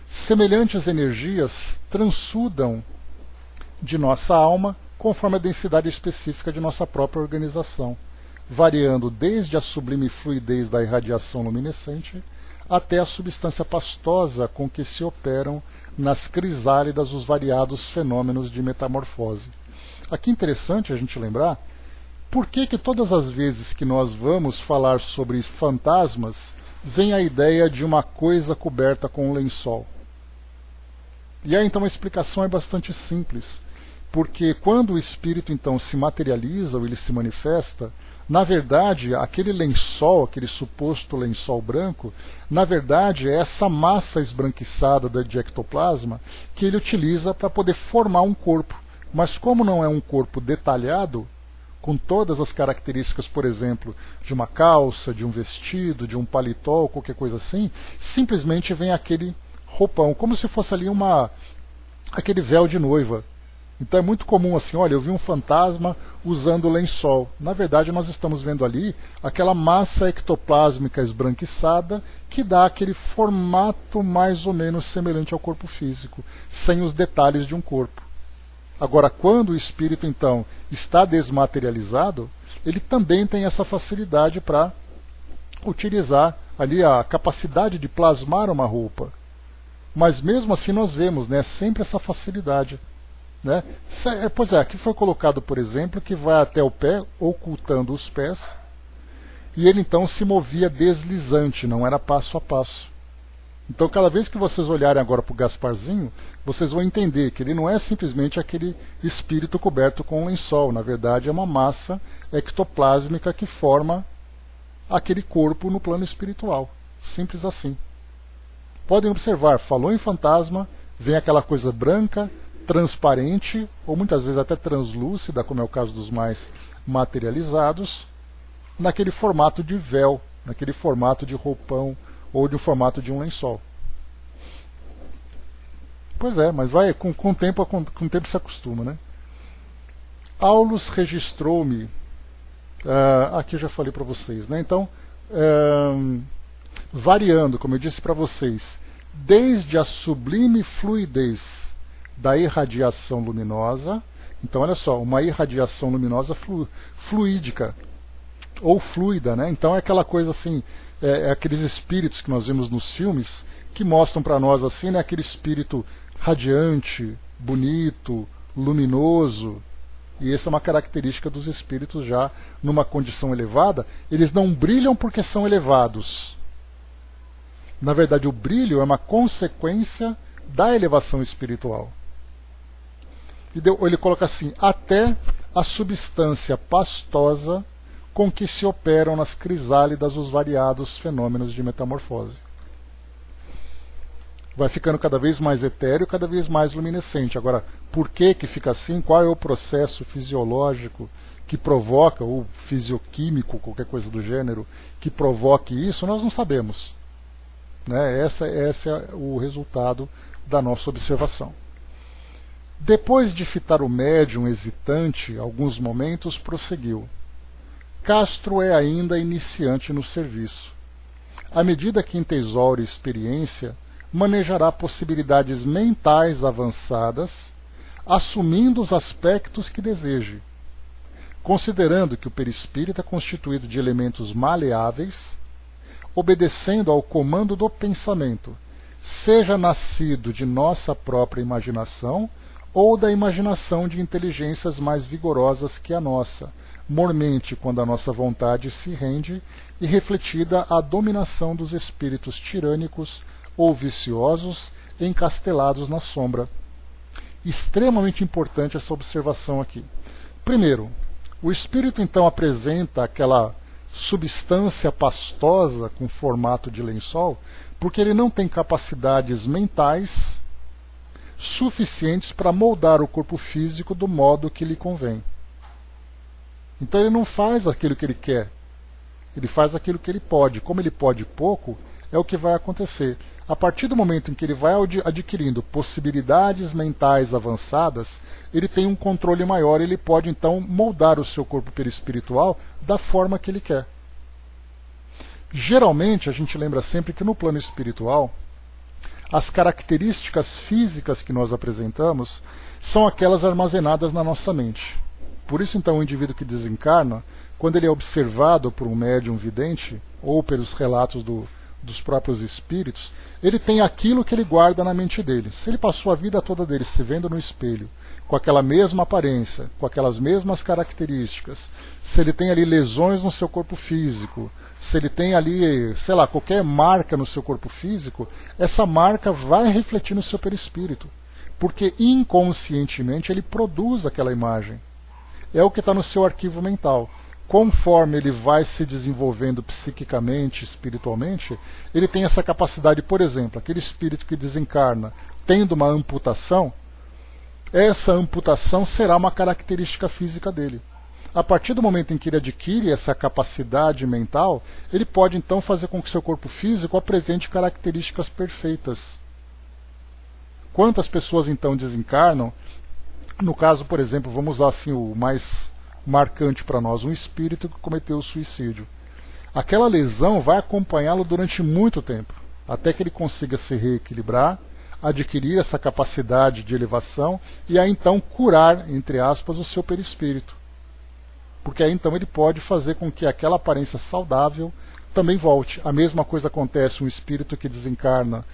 Semelhantes energias transudam de nossa alma conforme a densidade específica de nossa própria organização, variando desde a sublime fluidez da irradiação luminescente até a substância pastosa com que se operam nas crisálidas os variados fenômenos de metamorfose. Aqui é interessante a gente lembrar por que todas as vezes que nós vamos falar sobre fantasmas, vem a ideia de uma coisa coberta com um lençol. E aí então a explicação é bastante simples, porque quando o espírito então se materializa ou ele se manifesta, na verdade aquele lençol, aquele suposto lençol branco, na verdade é essa massa esbranquiçada de ectoplasma que ele utiliza para poder formar um corpo. Mas como não é um corpo detalhado, com todas as características, por exemplo, de uma calça, de um vestido, de um paletó, qualquer coisa assim, simplesmente vem aquele roupão, como se fosse ali aquele véu de noiva. Então é muito comum assim, olha, eu vi um fantasma usando lençol. Na verdade, nós estamos vendo ali aquela massa ectoplásmica esbranquiçada que dá aquele formato mais ou menos semelhante ao corpo físico, sem os detalhes de um corpo. Agora, quando o espírito, então, está desmaterializado, ele também tem essa facilidade para utilizar ali a capacidade de plasmar uma roupa. Mas mesmo assim nós vemos, né, sempre essa facilidade. Né? Pois é, aqui foi colocado, por exemplo, que vai até o pé, ocultando os pés, e ele então se movia deslizante, não era passo a passo. Então, cada vez que vocês olharem agora para o Gasparzinho, vocês vão entender que ele não é simplesmente aquele espírito coberto com um lençol. Na verdade, é uma massa ectoplásmica que forma aquele corpo no plano espiritual. Simples assim. Podem observar, falou em fantasma, vem aquela coisa branca, transparente, ou muitas vezes até translúcida, como é o caso dos mais materializados, naquele formato de véu, naquele formato de roupão, ou de um formato de um lençol. Pois é, mas vai com o tempo se acostuma, né? Aulus registrou-me, aqui eu já falei para vocês, né? Então, variando, como eu disse para vocês, desde a sublime fluidez da irradiação luminosa, então olha só, uma irradiação luminosa fluídica, ou fluida, né? Então é aquela coisa assim, aqueles espíritos que nós vemos nos filmes, que mostram para nós assim, né, aquele espírito radiante, bonito, luminoso. E essa é uma característica dos espíritos já numa condição elevada. Eles não brilham porque são elevados. Na verdade, o brilho é uma consequência da elevação espiritual. E ele coloca assim, até a substância pastosa com que se operam nas crisálidas os variados fenômenos de metamorfose. Vai ficando cada vez mais etéreo, cada vez mais luminescente. Agora, por que fica assim? Qual é o processo fisiológico que provoca, ou fisioquímico, qualquer coisa do gênero, que provoque isso? Nós não sabemos. Né? Esse é o resultado da nossa observação. Depois de fitar o médium hesitante, alguns momentos, prosseguiu. Castro é ainda iniciante no serviço. À medida que entesoura experiência, manejará possibilidades mentais avançadas, assumindo os aspectos que deseje, considerando que o perispírito é constituído de elementos maleáveis, obedecendo ao comando do pensamento, seja nascido de nossa própria imaginação ou da imaginação de inteligências mais vigorosas que a nossa, mormente quando a nossa vontade se rende e refletida a dominação dos espíritos tirânicos ou viciosos encastelados na sombra. Extremamente importante essa observação aqui. Primeiro, o espírito então apresenta aquela substância pastosa com formato de lençol porque ele não tem capacidades mentais suficientes para moldar o corpo físico do modo que lhe convém. Então ele não faz aquilo que ele quer. Ele faz aquilo que ele pode. Como ele pode pouco, é o que vai acontecer. A partir do momento em que ele vai adquirindo possibilidades mentais avançadas, ele tem um controle maior, ele pode então moldar o seu corpo perispiritual da forma que ele quer. Geralmente, a gente lembra sempre que no plano espiritual, as características físicas que nós apresentamos são aquelas armazenadas na nossa mente. Por isso, então, o indivíduo que desencarna, quando ele é observado por um médium vidente, ou pelos relatos dos próprios espíritos, ele tem aquilo que ele guarda na mente dele. Se ele passou a vida toda dele se vendo no espelho, com aquela mesma aparência, com aquelas mesmas características, se ele tem ali lesões no seu corpo físico, se ele tem ali, sei lá, qualquer marca no seu corpo físico, essa marca vai refletir no seu perispírito, porque inconscientemente ele produz aquela imagem. É o que está no seu arquivo mental. Conforme ele vai se desenvolvendo psiquicamente, espiritualmente, ele tem essa capacidade, por exemplo, aquele espírito que desencarna tendo uma amputação, essa amputação será uma característica física dele. A partir do momento em que ele adquire essa capacidade mental, ele pode então fazer com que seu corpo físico apresente características perfeitas. Quantas pessoas então desencarnam? No caso, por exemplo, vamos usar assim o mais marcante para nós, um espírito que cometeu o suicídio. Aquela lesão vai acompanhá-lo durante muito tempo, até que ele consiga se reequilibrar, adquirir essa capacidade de elevação e aí então curar, entre aspas, o seu perispírito. Porque aí então ele pode fazer com que aquela aparência saudável também volte. A mesma coisa acontece um espírito que desencarna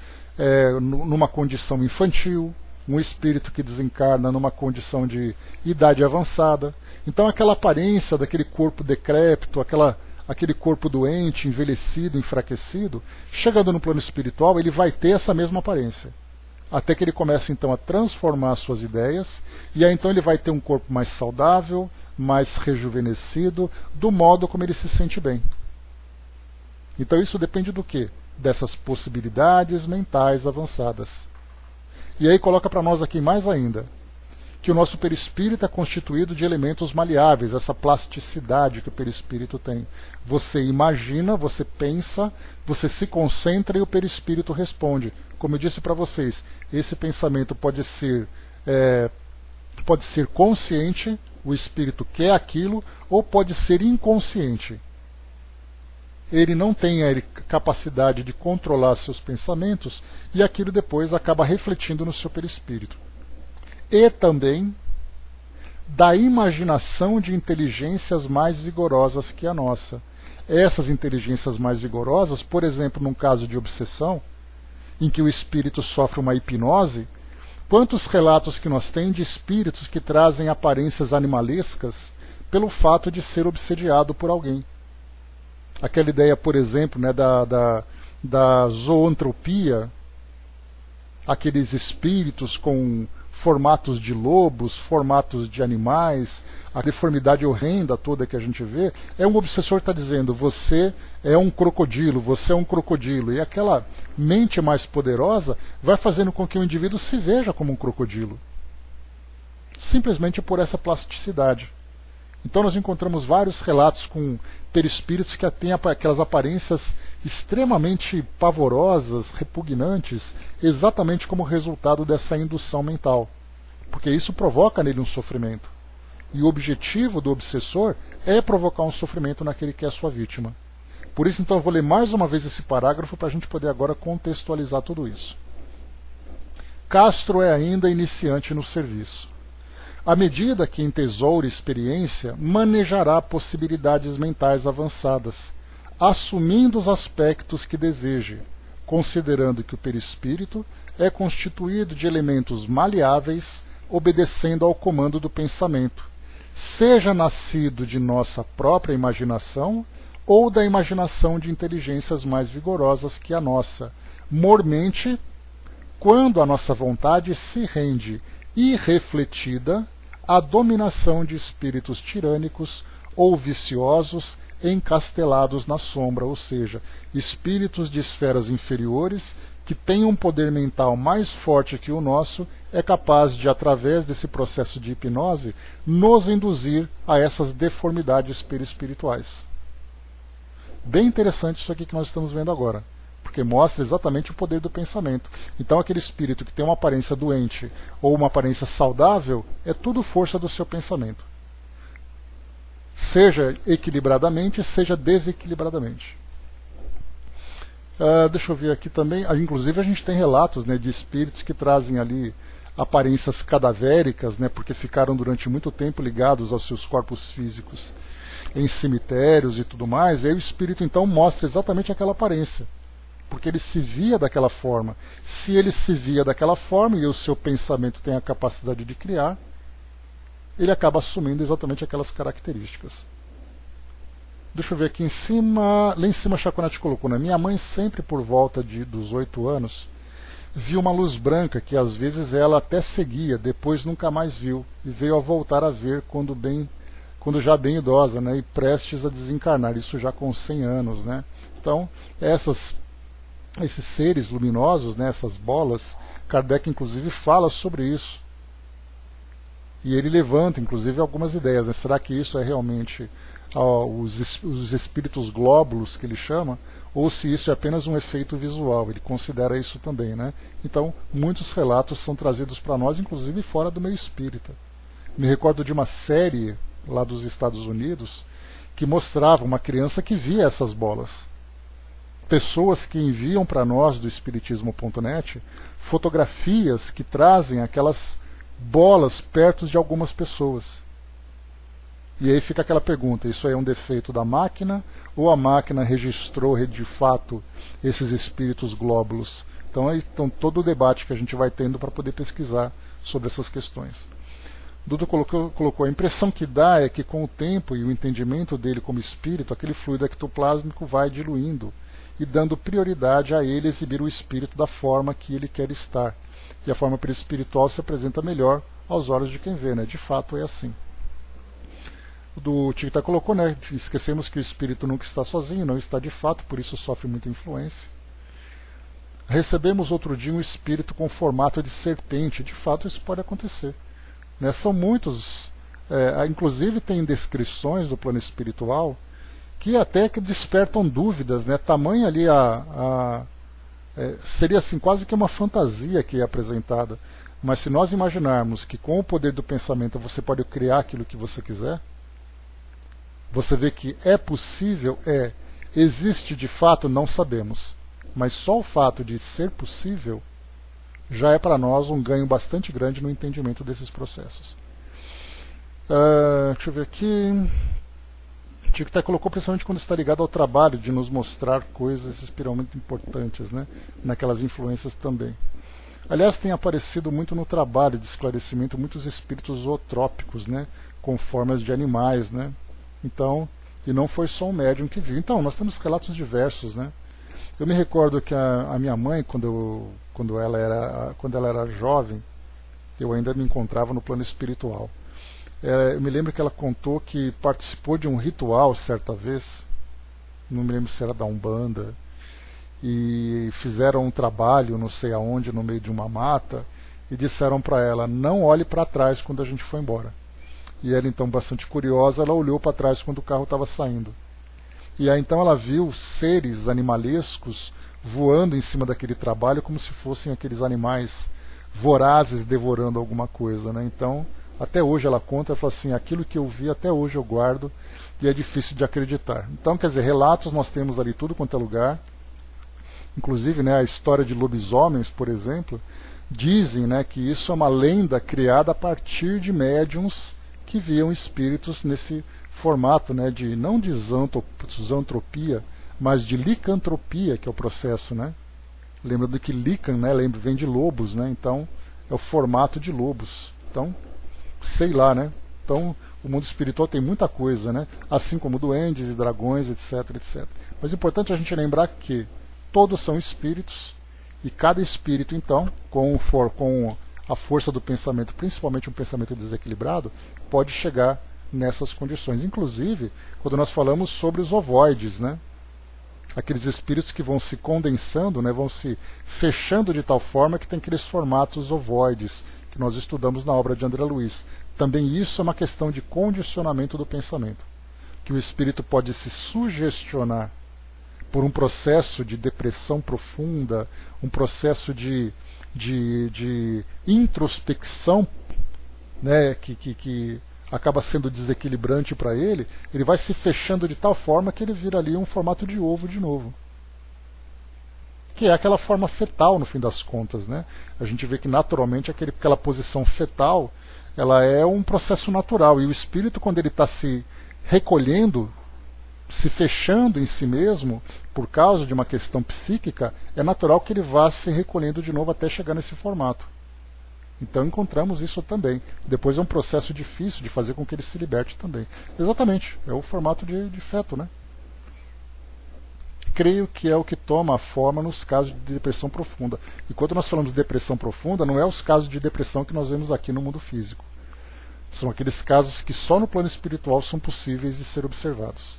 numa condição infantil, um espírito que desencarna numa condição de idade avançada. Então aquela aparência daquele corpo decrépito, aquele corpo doente, envelhecido, enfraquecido, chegando no plano espiritual, ele vai ter essa mesma aparência. Até que ele comece então a transformar suas ideias, e aí então ele vai ter um corpo mais saudável, mais rejuvenescido, do modo como ele se sente bem. Então isso depende do quê? Dessas possibilidades mentais avançadas. E aí coloca para nós aqui mais ainda, que o nosso perispírito é constituído de elementos maleáveis, essa plasticidade que o perispírito tem. Você imagina, você pensa, você se concentra e o perispírito responde. Como eu disse para vocês, esse pensamento pode ser consciente, o espírito quer aquilo, ou pode ser inconsciente. Ele não tem a capacidade de controlar seus pensamentos e aquilo depois acaba refletindo no seu perispírito. E também da imaginação de inteligências mais vigorosas que a nossa. Essas inteligências mais vigorosas, por exemplo, num caso de obsessão, em que o espírito sofre uma hipnose, quantos relatos que nós temos de espíritos que trazem aparências animalescas pelo fato de ser obsediado por alguém. Aquela ideia, por exemplo, né, da zoantropia, aqueles espíritos com formatos de lobos, formatos de animais, a deformidade horrenda toda que a gente vê, é um obsessor que está dizendo, você é um crocodilo, você é um crocodilo. E aquela mente mais poderosa vai fazendo com que o indivíduo se veja como um crocodilo. Simplesmente por essa plasticidade. Então nós encontramos vários relatos com perispíritos que têm aquelas aparências extremamente pavorosas, repugnantes, exatamente como resultado dessa indução mental. Porque isso provoca nele um sofrimento. E o objetivo do obsessor é provocar um sofrimento naquele que é a sua vítima. Por isso, então, eu vou ler mais uma vez esse parágrafo para a gente poder agora contextualizar tudo isso. Castro é ainda iniciante no serviço. À medida que entesoura experiência, manejará possibilidades mentais avançadas, assumindo os aspectos que deseje, considerando que o perispírito é constituído de elementos maleáveis, obedecendo ao comando do pensamento, seja nascido de nossa própria imaginação ou da imaginação de inteligências mais vigorosas que a nossa, mormente, quando a nossa vontade se rende irrefletida à dominação de espíritos tirânicos ou viciosos encastelados na sombra, ou seja, espíritos de esferas inferiores que têm um poder mental mais forte que o nosso, é capaz de, através desse processo de hipnose, nos induzir a essas deformidades perispirituais. Bem interessante isso aqui que nós estamos vendo agora, porque mostra exatamente o poder do pensamento. Então aquele espírito que tem uma aparência doente ou uma aparência saudável, é tudo força do seu pensamento. Seja equilibradamente, seja desequilibradamente. Deixa eu ver aqui também, inclusive a gente tem relatos, né, de espíritos que trazem ali aparências cadavéricas, né, porque ficaram durante muito tempo ligados aos seus corpos físicos em cemitérios e tudo mais, e aí o espírito então mostra exatamente aquela aparência, porque ele se via daquela forma. Se ele se via daquela forma e o seu pensamento tem a capacidade de criar, ele acaba assumindo exatamente aquelas características. Deixa eu ver aqui em cima, lá em cima a Chaconete colocou, né? Minha mãe sempre por volta dos 8 anos viu uma luz branca que às vezes ela até seguia, depois nunca mais viu, e veio a voltar a ver quando já bem idosa, né, e prestes a desencarnar, isso já com 100 anos. Né? Então, esses seres luminosos, né, essas bolas, Kardec inclusive fala sobre isso. E ele levanta inclusive algumas ideias. Né? Será que isso é realmente os espíritos glóbulos que ele chama, ou se isso é apenas um efeito visual? Ele considera isso também. Né? Então, muitos relatos são trazidos para nós, inclusive fora do meio espírita. Me recordo de uma série lá dos Estados Unidos, que mostrava uma criança que via essas bolas. Pessoas que enviam para nós do Espiritismo.net fotografias que trazem aquelas bolas perto de algumas pessoas. E aí fica aquela pergunta, isso aí é um defeito da máquina, ou a máquina registrou de fato esses espíritos glóbulos? Então, todo o debate que a gente vai tendo para poder pesquisar sobre essas questões. Dudu colocou, a impressão que dá é que com o tempo e o entendimento dele como espírito, aquele fluido ectoplásmico vai diluindo e dando prioridade a ele exibir o espírito da forma que ele quer estar. E a forma perispiritual se apresenta melhor aos olhos de quem vê, né? De fato é assim. O do Ticta colocou, né? Esquecemos que o espírito nunca está sozinho, não está de fato, por isso sofre muita influência. Recebemos outro dia um espírito com formato de serpente, de fato isso pode acontecer. Né, são muitos, inclusive tem descrições do plano espiritual que até que despertam dúvidas, né, tamanho ali seria assim quase que uma fantasia que é apresentada, mas se nós imaginarmos que com o poder do pensamento você pode criar aquilo que você quiser, você vê que é possível, existe de fato, não sabemos, mas só o fato de ser possível já é para nós um ganho bastante grande no entendimento desses processos. Deixa eu ver aqui. O Tico até colocou, principalmente quando está ligado ao trabalho, de nos mostrar coisas espiritualmente importantes, né? Naquelas influências também. Aliás, tem aparecido muito no trabalho de esclarecimento muitos espíritos zootrópicos, né? Com formas de animais. Né? Então, e não foi só um médium que viu. Então, nós temos relatos diversos. Né? Eu me recordo que a minha mãe, quando ela era jovem, eu ainda me encontrava no plano espiritual. Eu me lembro que ela contou que participou de um ritual certa vez, não me lembro se era da Umbanda, e fizeram um trabalho não sei aonde, no meio de uma mata, e disseram para ela, não olhe para trás quando a gente for embora. E ela então, bastante curiosa, ela olhou para trás quando o carro estava saindo. E aí então ela viu seres animalescos voando em cima daquele trabalho como se fossem aqueles animais vorazes devorando alguma coisa. Né? Então, até hoje ela conta, ela fala assim, aquilo que eu vi até hoje eu guardo e é difícil de acreditar. Então, quer dizer, relatos nós temos ali tudo quanto é lugar. Inclusive, né, a história de lobisomens, por exemplo, dizem, né, que isso é uma lenda criada a partir de médiums que viam espíritos nesse formato, né, de não de zoantropia, mas de licantropia, que é o processo, né? Lembrando que lican, né, vem de lobos, né? Então é o formato de lobos. Então, sei lá, né? Então, o mundo espiritual tem muita coisa, né? Assim como duendes e dragões, etc, etc. Mas é importante a gente lembrar que todos são espíritos e cada espírito, então, com a força do pensamento, principalmente um pensamento desequilibrado, pode chegar nessas condições. Inclusive, quando nós falamos sobre os ovoides, né? Aqueles espíritos que vão se condensando, né? Vão se fechando de tal forma que tem aqueles formatos ovoides que nós estudamos na obra de André Luiz. Também isso é uma questão de condicionamento do pensamento, que o espírito pode se sugestionar por um processo de depressão profunda, um processo de introspecção, né, que acaba sendo desequilibrante para ele, ele vai se fechando de tal forma que ele vira ali um formato de ovo de novo. Que é aquela forma fetal, no fim das contas, né? A gente vê que naturalmente aquela posição fetal, ela é um processo natural, e o espírito, quando ele está se recolhendo, se fechando em si mesmo, por causa de uma questão psíquica, é natural que ele vá se recolhendo de novo até chegar nesse formato. Então encontramos isso também. Depois é um processo difícil de fazer com que ele se liberte também. Exatamente, é o formato de feto, né? Creio que é o que toma a forma nos casos de depressão profunda. E quando nós falamos de depressão profunda, não é os casos de depressão que nós vemos aqui no mundo físico. São aqueles casos que só no plano espiritual são possíveis de ser observados.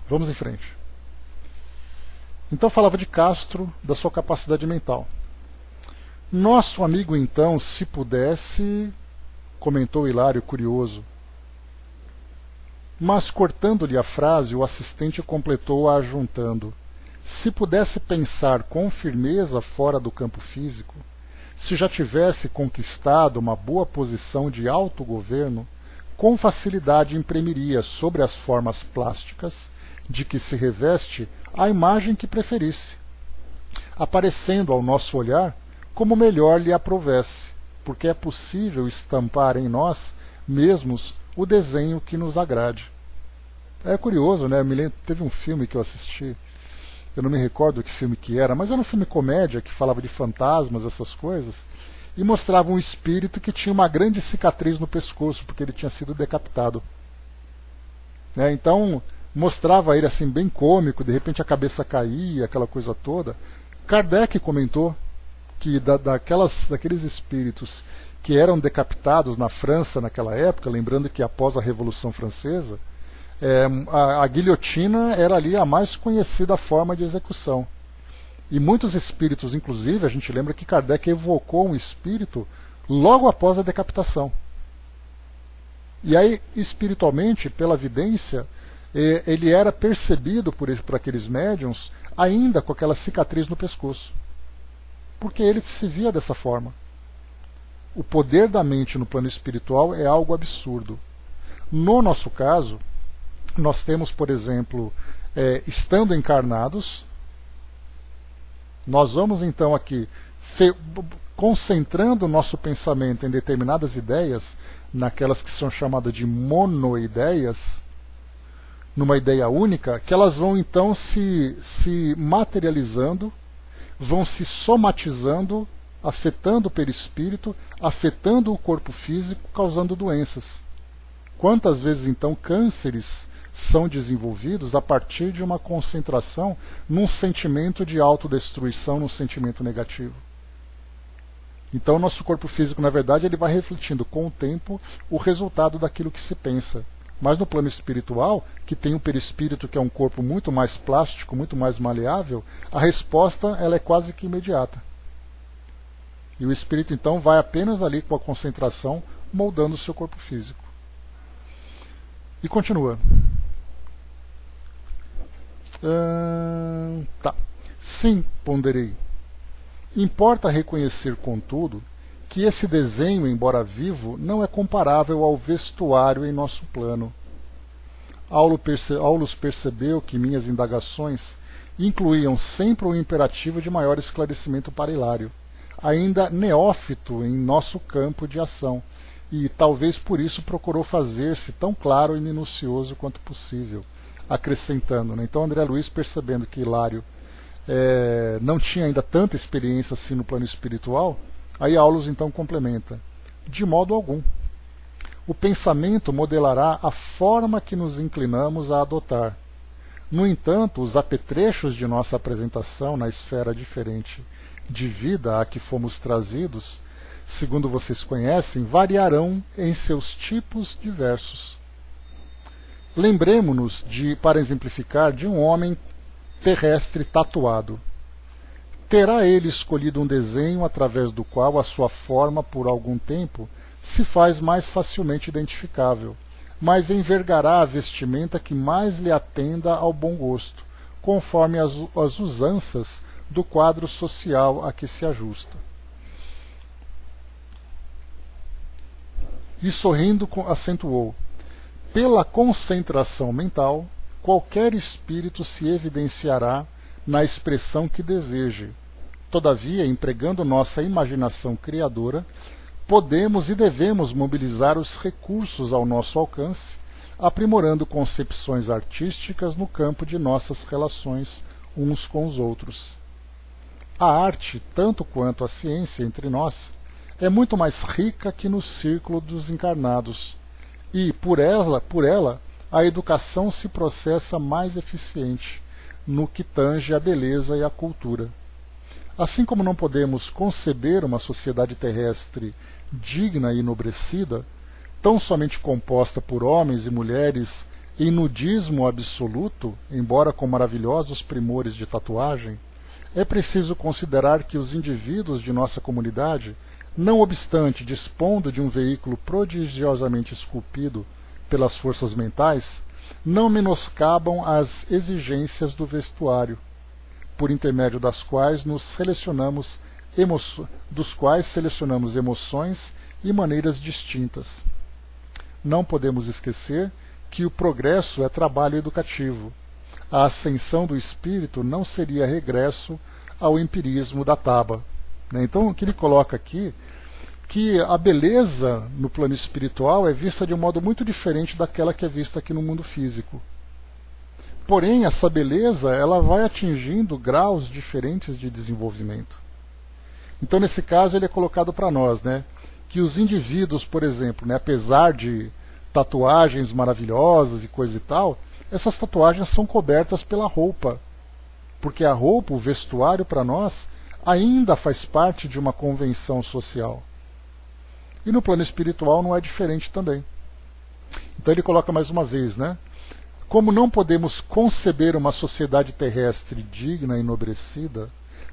Vamos em frente. Então falava de Castro, da sua capacidade mental. Nosso amigo então, se pudesse, comentou Hilário curioso. Mas cortando-lhe a frase, o assistente completou-a ajuntando: se pudesse pensar com firmeza fora do campo físico, se já tivesse conquistado uma boa posição de autogoverno, com facilidade imprimiria sobre as formas plásticas de que se reveste a imagem que preferisse, aparecendo ao nosso olhar como melhor lhe aprovesse, porque é possível estampar em nós mesmos o desenho que nos agrade. É curioso, né? Teve um filme que eu assisti, eu não me recordo que filme que era, mas era um filme comédia que falava de fantasmas, essas coisas, e mostrava um espírito que tinha uma grande cicatriz no pescoço, porque ele tinha sido decapitado. Né? Então, mostrava ele assim bem cômico, de repente a cabeça caía, aquela coisa toda. Kardec comentou que daqueles espíritos que eram decapitados na França naquela época, lembrando que após a Revolução Francesa, a guilhotina era ali a mais conhecida forma de execução. E muitos espíritos, inclusive, a gente lembra que Kardec evocou um espírito logo após a decapitação. E aí, espiritualmente, pela vidência, ele era percebido por aqueles médiuns ainda com aquela cicatriz no pescoço. Porque ele se via dessa forma. O poder da mente no plano espiritual é algo absurdo. No nosso caso, nós temos, por exemplo, estando encarnados, nós vamos então aqui concentrando o nosso pensamento em determinadas ideias, naquelas que são chamadas de monoideias, numa ideia única, que elas vão então se materializando, vão se somatizando, afetando o perispírito, afetando o corpo físico, causando doenças. Quantas vezes então cânceres são desenvolvidos a partir de uma concentração num sentimento de autodestruição, num sentimento negativo? Então, nosso corpo físico, na verdade, ele vai refletindo com o tempo o resultado daquilo que se pensa. Mas no plano espiritual, que tem um perispírito que é um corpo muito mais plástico, muito mais maleável, a resposta ela é quase que imediata. E o espírito, então, vai apenas ali com a concentração, moldando o seu corpo físico. E continua. Tá. Sim, ponderei. Importa reconhecer, contudo, que esse desenho, embora vivo, não é comparável ao vestuário em nosso plano. Aulus percebeu que minhas indagações incluíam sempre o imperativo de maior esclarecimento para Hilário, ainda neófito em nosso campo de ação, e talvez por isso procurou fazer-se tão claro e minucioso quanto possível, acrescentando. Né? Então André Luiz, percebendo que Hilário não tinha ainda tanta experiência assim no plano espiritual, aí Aulus então complementa: de modo algum. O pensamento modelará a forma que nos inclinamos a adotar. No entanto, os apetrechos de nossa apresentação na esfera diferente de vida a que fomos trazidos, segundo vocês conhecem, variarão em seus tipos diversos. Lembremo-nos, para exemplificar, de um homem terrestre tatuado. Terá ele escolhido um desenho através do qual a sua forma, por algum tempo, se faz mais facilmente identificável, mas envergará a vestimenta que mais lhe atenda ao bom gosto, conforme as usanças do quadro social a que se ajusta. E sorrindo acentuou: pela concentração mental, qualquer espírito se evidenciará na expressão que deseje. Todavia, empregando nossa imaginação criadora, podemos e devemos mobilizar os recursos ao nosso alcance, aprimorando concepções artísticas no campo de nossas relações uns com os outros. A arte, tanto quanto a ciência entre nós, é muito mais rica que no círculo dos encarnados, e, por ela, a educação se processa mais eficiente no que tange a beleza e a cultura. Assim como não podemos conceber uma sociedade terrestre digna e enobrecida, tão somente composta por homens e mulheres em nudismo absoluto, embora com maravilhosos primores de tatuagem, é preciso considerar que os indivíduos de nossa comunidade, não obstante dispondo de um veículo prodigiosamente esculpido pelas forças mentais, não menoscabam as exigências do vestuário, por intermédio dos quais selecionamos emoções e maneiras distintas. Não podemos esquecer que o progresso é trabalho educativo. A ascensão do espírito não seria regresso ao empirismo da taba. Então, o que ele coloca aqui, que a beleza no plano espiritual é vista de um modo muito diferente daquela que é vista aqui no mundo físico. Porém, essa beleza ela vai atingindo graus diferentes de desenvolvimento. Então, nesse caso, ele é colocado para nós, que os indivíduos, por exemplo, apesar de tatuagens maravilhosas e coisa e tal, essas tatuagens são cobertas pela roupa. Porque a roupa, o vestuário para nós, ainda faz parte de uma convenção social. E no plano espiritual não é diferente também. Então ele coloca mais uma vez, como não podemos conceber uma sociedade terrestre digna e enobrecida,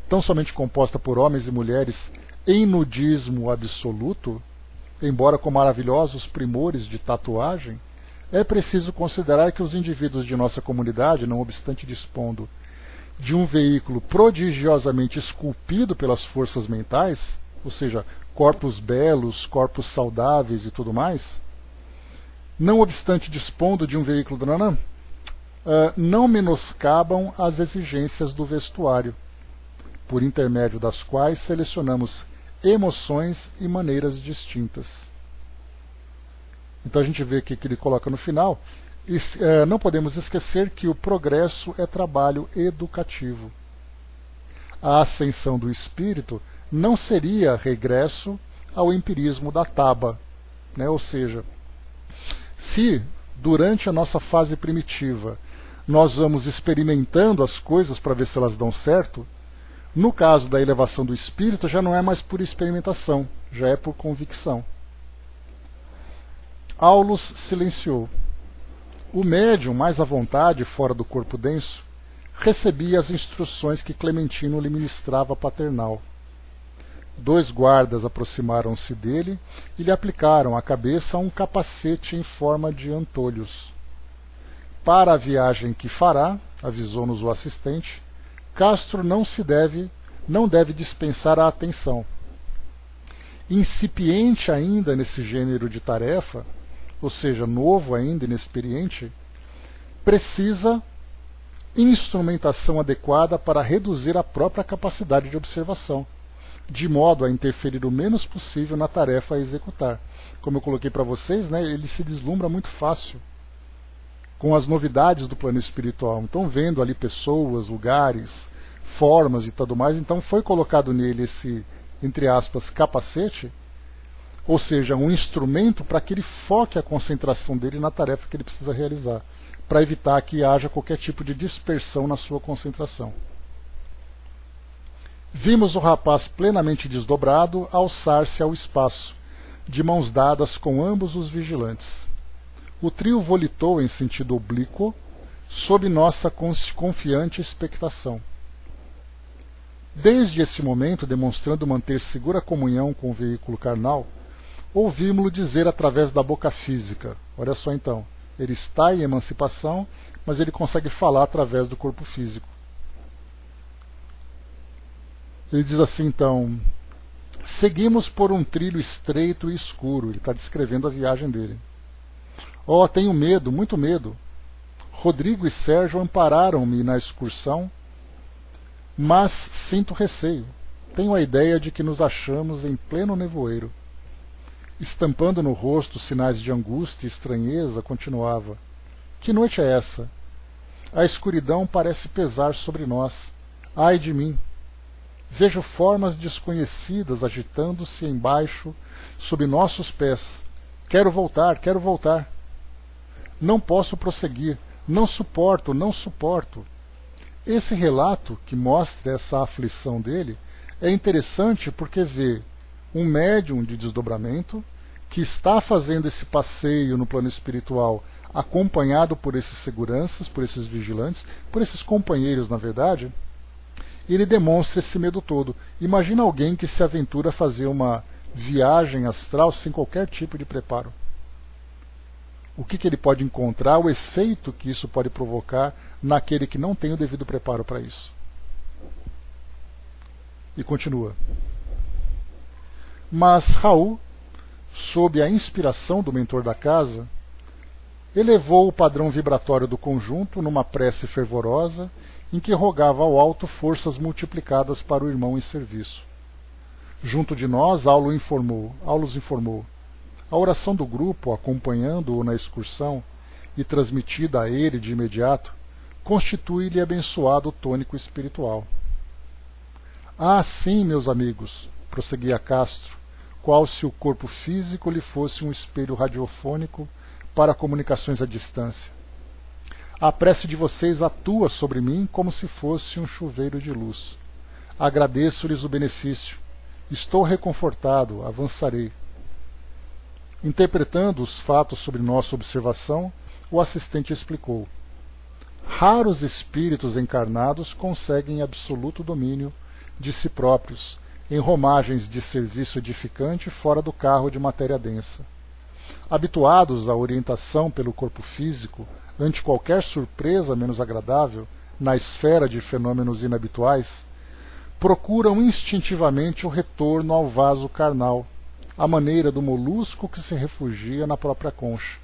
tão somente composta por homens e mulheres em nudismo absoluto, embora com maravilhosos primores de tatuagem, é preciso considerar que os indivíduos de nossa comunidade, não obstante dispondo de um veículo prodigiosamente esculpido pelas forças mentais, ou seja, corpos belos, corpos saudáveis e tudo mais, não obstante dispondo de um veículo não menoscabam as exigências do vestuário, por intermédio das quais selecionamos emoções e maneiras distintas. Então a gente vê aqui que ele coloca no final, não podemos esquecer que o progresso é trabalho educativo. A ascensão do espírito não seria regresso ao empirismo da taba, ou seja, se durante a nossa fase primitiva nós vamos experimentando as coisas para ver se elas dão certo, no caso da elevação do espírito já não é mais por experimentação, já é por convicção. Aulus silenciou. O médium, mais à vontade, fora do corpo denso, recebia as instruções que Clementino lhe ministrava paternal. 2 guardas aproximaram-se dele e lhe aplicaram à cabeça um capacete em forma de antolhos. Para a viagem que fará, avisou-nos o assistente, Castro não deve dispensar a atenção. Incipiente ainda nesse gênero de tarefa, ou seja, novo ainda, inexperiente, precisa instrumentação adequada para reduzir a própria capacidade de observação, de modo a interferir o menos possível na tarefa a executar. Como eu coloquei para vocês, ele se deslumbra muito fácil com as novidades do plano espiritual. Então, vendo ali pessoas, lugares, formas e tudo mais, então foi colocado nele esse, entre aspas, capacete, ou seja, um instrumento para que ele foque a concentração dele na tarefa que ele precisa realizar, para evitar que haja qualquer tipo de dispersão na sua concentração. Vimos o rapaz plenamente desdobrado alçar-se ao espaço, de mãos dadas com ambos os vigilantes. O trio volitou em sentido oblíquo, sob nossa confiante expectação. Desde esse momento, demonstrando manter segura comunhão com o veículo carnal, ouvimos-lo dizer através da boca física, olha só então, ele está em emancipação, mas ele consegue falar através do corpo físico. Ele diz assim, então: seguimos por um trilho estreito e escuro. Ele está descrevendo a viagem dele. Oh, tenho medo, muito medo. Rodrigo e Sérgio ampararam-me na excursão, mas sinto receio. Tenho a ideia de que nos achamos em pleno nevoeiro. Estampando no rosto sinais de angústia e estranheza, continuava: que noite é essa? A escuridão parece pesar sobre nós. Ai de mim! Vejo formas desconhecidas agitando-se embaixo, sob nossos pés. Quero voltar, quero voltar. Não posso prosseguir. Não suporto, não suporto. Esse relato, que mostra essa aflição dele, é interessante porque vê um médium de desdobramento que está fazendo esse passeio no plano espiritual, acompanhado por esses seguranças, por esses vigilantes, por esses companheiros, na verdade, e ele demonstra esse medo todo. Imagina alguém que se aventura a fazer uma viagem astral sem qualquer tipo de preparo. O que ele pode encontrar, o efeito que isso pode provocar naquele que não tem o devido preparo para isso. E continua. Mas Raul, sob a inspiração do mentor da casa, elevou o padrão vibratório do conjunto numa prece fervorosa em que rogava ao alto forças multiplicadas para o irmão em serviço. Junto de nós, Aulos informou. A oração do grupo, acompanhando-o na excursão e transmitida a ele de imediato, constitui-lhe abençoado tônico espiritual. Ah, sim, meus amigos, prosseguia Castro, qual se o corpo físico lhe fosse um espelho radiofônico para comunicações à distância. A prece de vocês atua sobre mim como se fosse um chuveiro de luz. Agradeço-lhes o benefício. Estou reconfortado, avançarei. Interpretando os fatos sobre nossa observação, o assistente explicou. Raros espíritos encarnados conseguem absoluto domínio de si próprios, em romagens de serviço edificante fora do carro de matéria densa. Habituados à orientação pelo corpo físico, ante qualquer surpresa menos agradável, na esfera de fenômenos inabituais, procuram instintivamente o retorno ao vaso carnal, à maneira do molusco que se refugia na própria concha,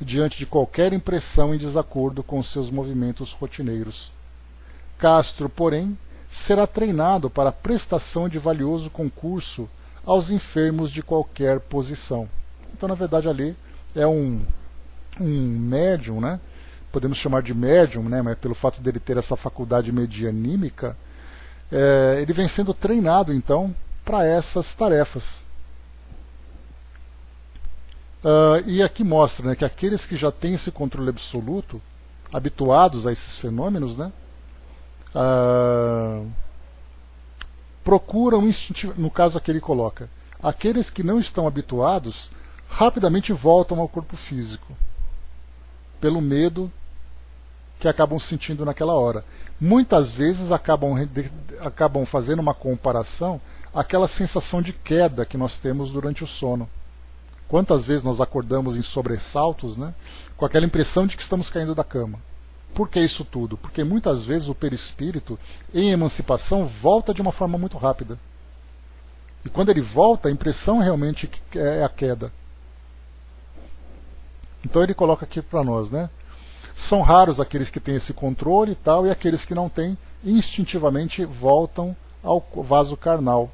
diante de qualquer impressão em desacordo com seus movimentos rotineiros. Castro, porém, será treinado para a prestação de valioso concurso aos enfermos de qualquer posição. Então, na verdade, ali é um médium, né? Podemos chamar de médium, né? Mas pelo fato dele ter essa faculdade medianímica, ele vem sendo treinado, então, para essas tarefas. E aqui mostra, né, que aqueles que já têm esse controle absoluto, habituados a esses fenômenos, né, procuram instintivamente, no caso aqui ele coloca, aqueles que não estão habituados rapidamente voltam ao corpo físico, pelo medo que acabam sentindo naquela hora. Muitas vezes acabam fazendo uma comparação àquela sensação de queda que nós temos durante o sono. Quantas vezes nós acordamos em sobressaltos, né, com aquela impressão de que estamos caindo da cama. Por que isso tudo? Porque muitas vezes o perispírito, em emancipação, volta de uma forma muito rápida. E quando ele volta, a impressão realmente é a queda. Então ele coloca aqui para nós, né? São raros aqueles que têm esse controle e tal, e aqueles que não têm, instintivamente voltam ao vaso carnal.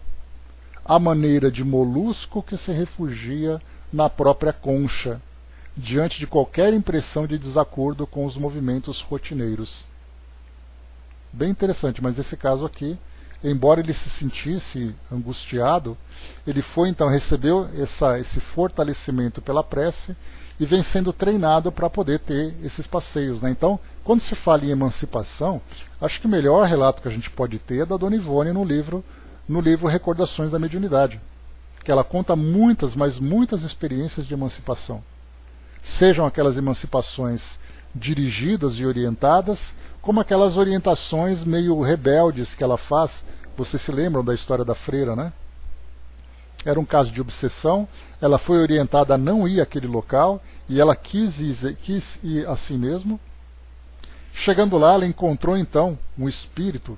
A maneira de molusco que se refugia na própria concha, diante de qualquer impressão de desacordo com os movimentos rotineiros. Bem interessante, mas nesse caso aqui, embora ele se sentisse angustiado, ele foi então, recebeu esse fortalecimento pela prece e vem sendo treinado para poder ter esses passeios, né? Então, quando se fala em emancipação, acho que o melhor relato que a gente pode ter é da Dona Ivone no livro Recordações da Mediunidade, que ela conta muitas, mas muitas experiências de emancipação. Sejam aquelas emancipações dirigidas e orientadas, como aquelas orientações meio rebeldes que ela faz. Vocês se lembram da história da freira, né? Era um caso de obsessão, ela foi orientada a não ir àquele local, e ela quis ir assim mesmo, Chegando lá, ela encontrou então um espírito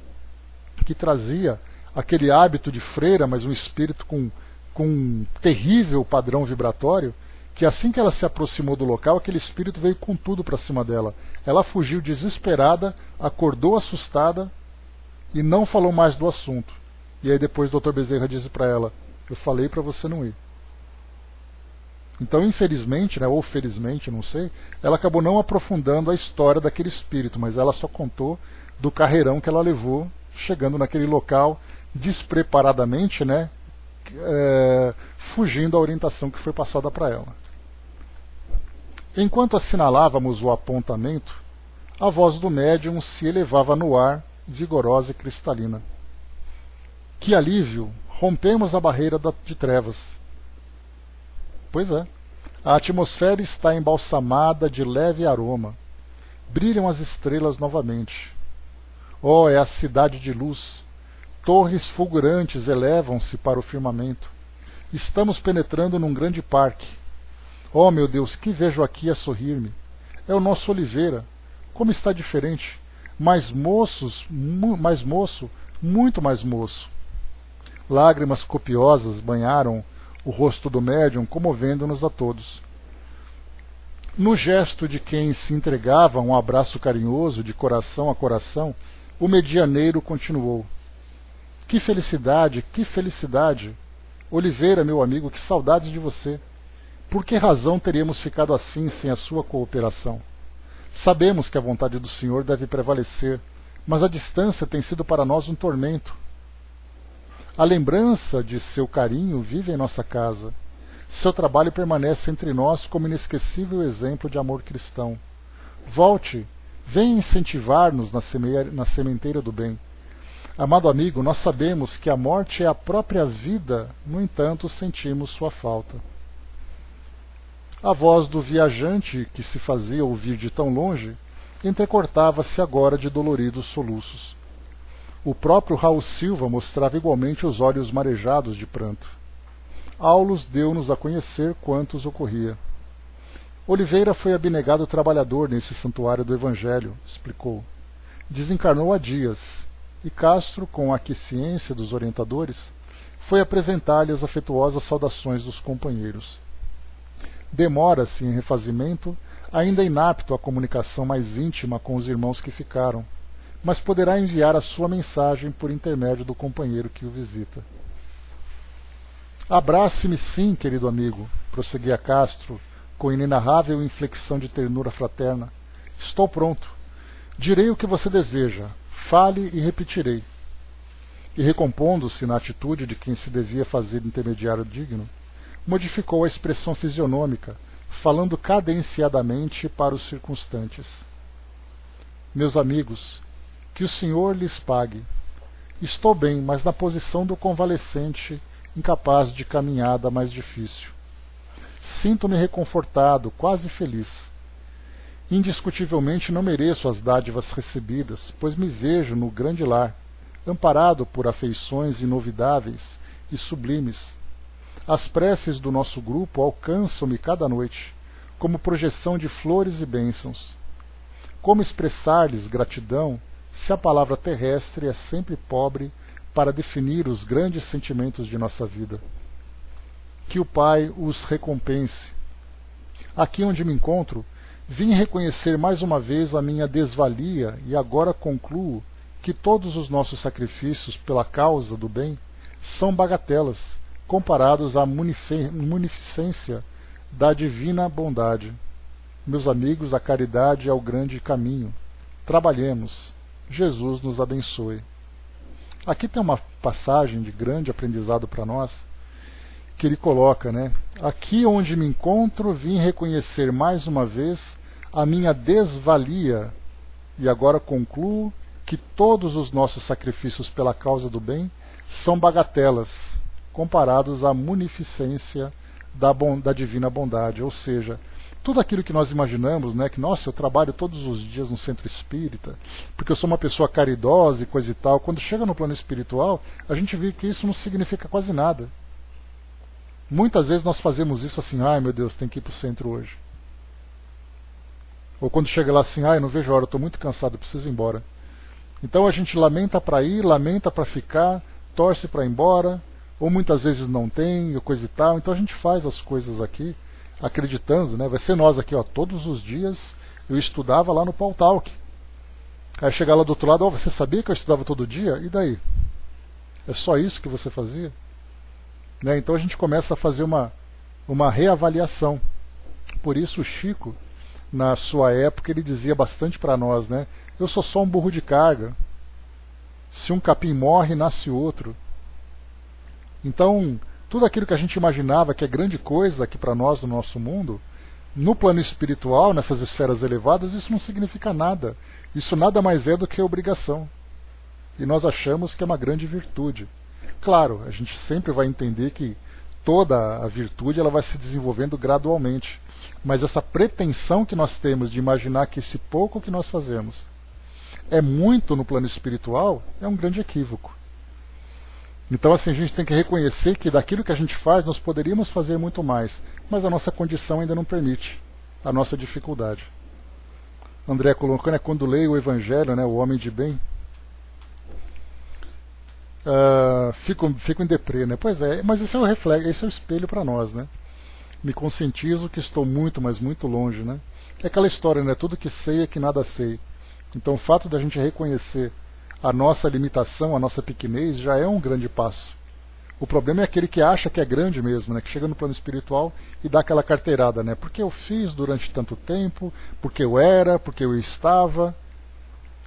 que trazia aquele hábito de freira, mas um espírito com um terrível padrão vibratório, que assim que ela se aproximou do local, aquele espírito veio com tudo para cima dela. Ela fugiu desesperada, acordou assustada e não falou mais do assunto. E aí depois o Dr. Bezerra disse para ela: eu falei para você não ir. Então, infelizmente, né, ou felizmente, não sei, ela acabou não aprofundando a história daquele espírito, mas ela só contou do carreirão que ela levou, chegando naquele local despreparadamente, né, fugindo da orientação que foi passada para ela. Enquanto assinalávamos o apontamento, a voz do médium se elevava no ar, vigorosa e cristalina. Que alívio! Rompemos a barreira de trevas. Pois é. A atmosfera está embalsamada de leve aroma. Brilham as estrelas novamente. Oh, é a cidade de luz. Torres fulgurantes elevam-se para o firmamento. Estamos penetrando num grande parque. Oh, meu Deus, que vejo aqui a sorrir-me? É o nosso Oliveira. Como está diferente. Mais moço, muito mais moço. Lágrimas copiosas banharam o rosto do médium, comovendo-nos a todos. No gesto de quem se entregava a um abraço carinhoso, de coração a coração, o medianeiro continuou: que felicidade, que felicidade! Oliveira, meu amigo, que saudades de você! Por que razão teríamos ficado assim sem a sua cooperação? Sabemos que a vontade do Senhor deve prevalecer, mas a distância tem sido para nós um tormento. A lembrança de seu carinho vive em nossa casa. Seu trabalho permanece entre nós como inesquecível exemplo de amor cristão. Volte, venha incentivar-nos na sementeira do bem. Amado amigo, nós sabemos que a morte é a própria vida, no entanto, sentimos sua falta. A voz do viajante, que se fazia ouvir de tão longe, entrecortava-se agora de doloridos soluços. O próprio Raul Silva mostrava igualmente os olhos marejados de pranto. Aulus deu-nos a conhecer quantos ocorria. Oliveira foi abnegado trabalhador nesse santuário do Evangelho, explicou. Desencarnou há dias, e Castro, com a aquiescência dos orientadores, foi apresentar-lhe as afetuosas saudações dos companheiros. Demora-se em refazimento, ainda inapto à comunicação mais íntima com os irmãos que ficaram, mas poderá enviar a sua mensagem por intermédio do companheiro que o visita. Abrace-me sim, querido amigo, prosseguia Castro, com inenarrável inflexão de ternura fraterna. Estou pronto. Direi o que você deseja. Fale e repetirei. E recompondo-se na atitude de quem se devia fazer intermediário digno, modificou a expressão fisionômica, falando cadenciadamente para os circunstantes. Meus amigos, que o Senhor lhes pague. Estou bem, mas na posição do convalescente, incapaz de caminhada mais difícil. Sinto-me reconfortado, quase feliz. Indiscutivelmente não mereço as dádivas recebidas, pois me vejo no grande lar, amparado por afeições inovidáveis e sublimes. As preces do nosso grupo alcançam-me cada noite, como projeção de flores e bênçãos. Como expressar-lhes gratidão, se a palavra terrestre é sempre pobre para definir os grandes sentimentos de nossa vida? Que o Pai os recompense. Aqui onde me encontro, vim reconhecer mais uma vez a minha desvalia e agora concluo que todos os nossos sacrifícios pela causa do bem são bagatelas, comparados à munificência da divina bondade. Meus amigos, a caridade é o grande caminho. Trabalhemos. Jesus nos abençoe. Aqui tem uma passagem de grande aprendizado para nós, que ele coloca, né? Aqui onde me encontro, vim reconhecer mais uma vez a minha desvalia, e agora concluo que todos os nossos sacrifícios pela causa do bem são bagatelas, comparados à munificência da divina bondade, ou seja, tudo aquilo que nós imaginamos, né, que, nossa, eu trabalho todos os dias no centro espírita, porque eu sou uma pessoa caridosa e coisa e tal, quando chega no plano espiritual, a gente vê que isso não significa quase nada. Muitas vezes nós fazemos isso assim, ai meu Deus, tem que ir para o centro hoje. Ou quando chega lá assim, eu não vejo a hora, eu estou muito cansado, preciso ir embora. Então a gente lamenta para ir, lamenta para ficar, torce para ir embora, ou muitas vezes não tem, ou coisa e tal. Então a gente faz as coisas aqui, acreditando, né? Vai ser nós aqui, ó, todos os dias eu estudava lá no Paul Talk. Aí chegar lá do outro lado, você sabia que eu estudava todo dia? E daí? É só isso que você fazia? Né? Então a gente começa a fazer uma reavaliação. Por isso o Chico, na sua época, ele dizia bastante para nós, né? Eu sou só um burro de carga. Se um capim morre, nasce outro. Então, tudo aquilo que a gente imaginava que é grande coisa aqui para nós, no nosso mundo, no plano espiritual, nessas esferas elevadas, isso não significa nada. Isso nada mais é do que obrigação. E nós achamos que é uma grande virtude. Claro, a gente sempre vai entender que toda a virtude ela vai se desenvolvendo gradualmente. Mas essa pretensão que nós temos de imaginar que esse pouco que nós fazemos é muito no plano espiritual é um grande equívoco. Então assim, a gente tem que reconhecer que daquilo que a gente faz nós poderíamos fazer muito mais, mas a nossa condição ainda não permite, a nossa dificuldade. André colocou, né, quando leio o Evangelho, né, o homem de bem, fico em deprê, né? Pois é, mas esse é o reflexo, esse é o espelho para nós, né? Me conscientizo que estou muito, mas muito longe, né? É aquela história, né? Tudo que sei é que nada sei. Então o fato da gente reconhecer a nossa limitação, a nossa pequenez, já é um grande passo. O problema é aquele que acha que é grande mesmo, né? Que chega no plano espiritual e dá aquela carteirada, né? Porque eu fiz durante tanto tempo, porque eu era, porque eu estava.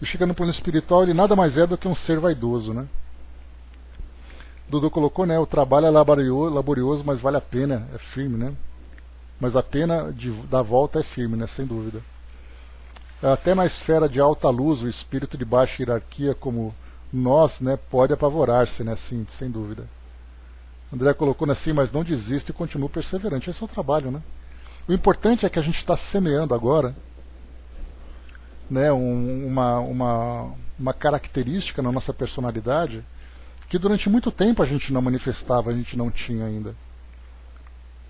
E chega no plano espiritual, ele nada mais é do que um ser vaidoso, né? Dudu colocou, né? O trabalho é laborioso, mas vale a pena, é firme, né? Mas a pena da volta é firme, né? Sem dúvida. Até na esfera de alta luz, o espírito de baixa hierarquia, como nós, né, pode apavorar-se, né? Sim, sem dúvida. André colocou assim, mas não desiste e continua perseverante. Esse é o trabalho, né? O importante é que a gente está semeando agora, né, uma característica na nossa personalidade que durante muito tempo a gente não manifestava, a gente não tinha ainda.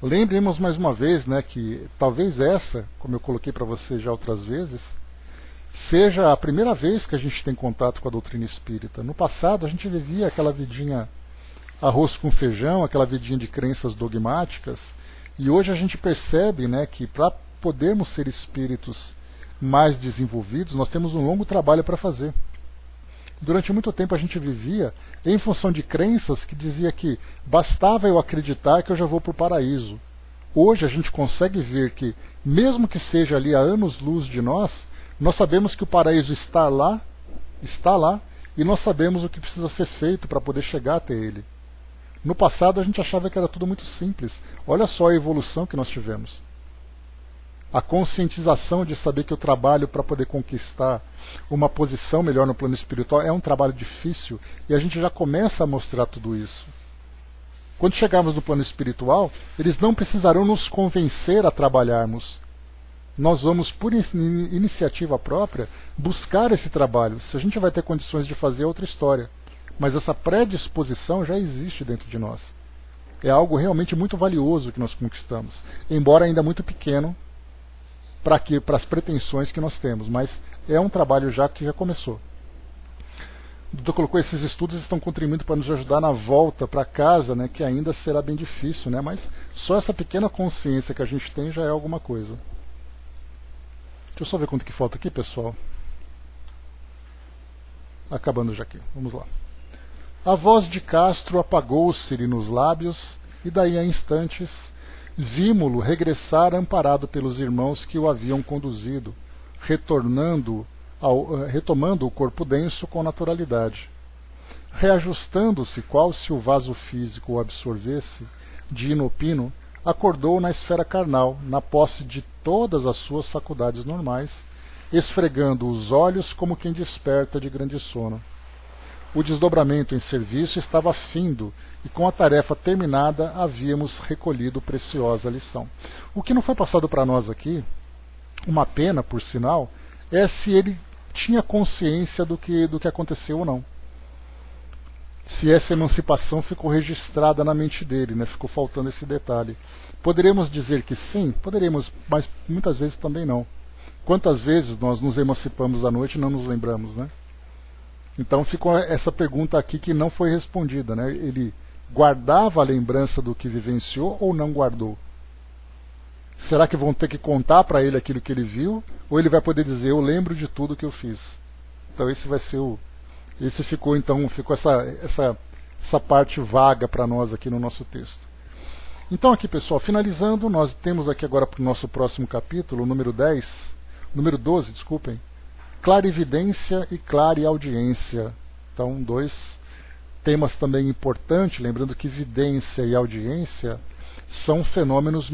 Lembremos mais uma vez, né, que talvez essa, como eu coloquei para você já outras vezes, seja a primeira vez que a gente tem contato com a doutrina espírita. No passado a gente vivia aquela vidinha arroz com feijão, aquela vidinha de crenças dogmáticas, e hoje a gente percebe, né, que para podermos ser espíritos mais desenvolvidos, nós temos um longo trabalho para fazer. Durante muito tempo a gente vivia em função de crenças que dizia que bastava eu acreditar que eu já vou para o paraíso. Hoje a gente consegue ver que, mesmo que seja ali a anos-luz de nós sabemos que o paraíso está lá, e nós sabemos o que precisa ser feito para poder chegar até ele. No passado a gente achava que era tudo muito simples. Olha só a evolução que nós tivemos. A conscientização de saber que o trabalho para poder conquistar uma posição melhor no plano espiritual é um trabalho difícil, e a gente já começa a mostrar tudo isso. Quando chegarmos no plano espiritual, eles não precisarão nos convencer a trabalharmos. Nós vamos, por iniciativa própria, buscar esse trabalho. Se a gente vai ter condições de fazer, é outra história. Mas essa predisposição já existe dentro de nós. É algo realmente muito valioso que nós conquistamos, embora ainda muito pequeno para as pretensões que nós temos, mas é um trabalho já que já começou. O doutor colocou, esses estudos estão contribuindo para nos ajudar na volta para casa, né, que ainda será bem difícil, né, mas só essa pequena consciência que a gente tem já é alguma coisa. Deixa eu só ver quanto que falta aqui, pessoal. Acabando já aqui, vamos lá. A voz de Castro apagou-se-lhe nos lábios, e daí a instantes vimo-lo regressar amparado pelos irmãos que o haviam conduzido, retomando o corpo denso com naturalidade. Reajustando-se, qual se o vaso físico o absorvesse, de inopino, acordou na esfera carnal, na posse de todas as suas faculdades normais, esfregando os olhos como quem desperta de grande sono. O desdobramento em serviço estava findo, e com a tarefa terminada havíamos recolhido preciosa lição. O que não foi passado para nós aqui, uma pena, por sinal, é se ele tinha consciência do que aconteceu ou não. Se essa emancipação ficou registrada na mente dele, né? Ficou faltando esse detalhe. Poderíamos dizer que sim, poderíamos, mas muitas vezes também não. Quantas vezes nós nos emancipamos à noite e não nos lembramos, né? Então ficou essa pergunta aqui que não foi respondida, né? Ele guardava a lembrança do que vivenciou ou não guardou? Será que vão ter que contar para ele aquilo que ele viu? Ou ele vai poder dizer, eu lembro de tudo que eu fiz? Então esse vai ser o... Esse ficou essa parte vaga para nós aqui no nosso texto. Então aqui, pessoal, finalizando, nós temos aqui agora para o nosso próximo capítulo, número 12, desculpem, clarividência e clareaudiência. Então, dois temas também importantes, lembrando que vidência e audiência são fenômenos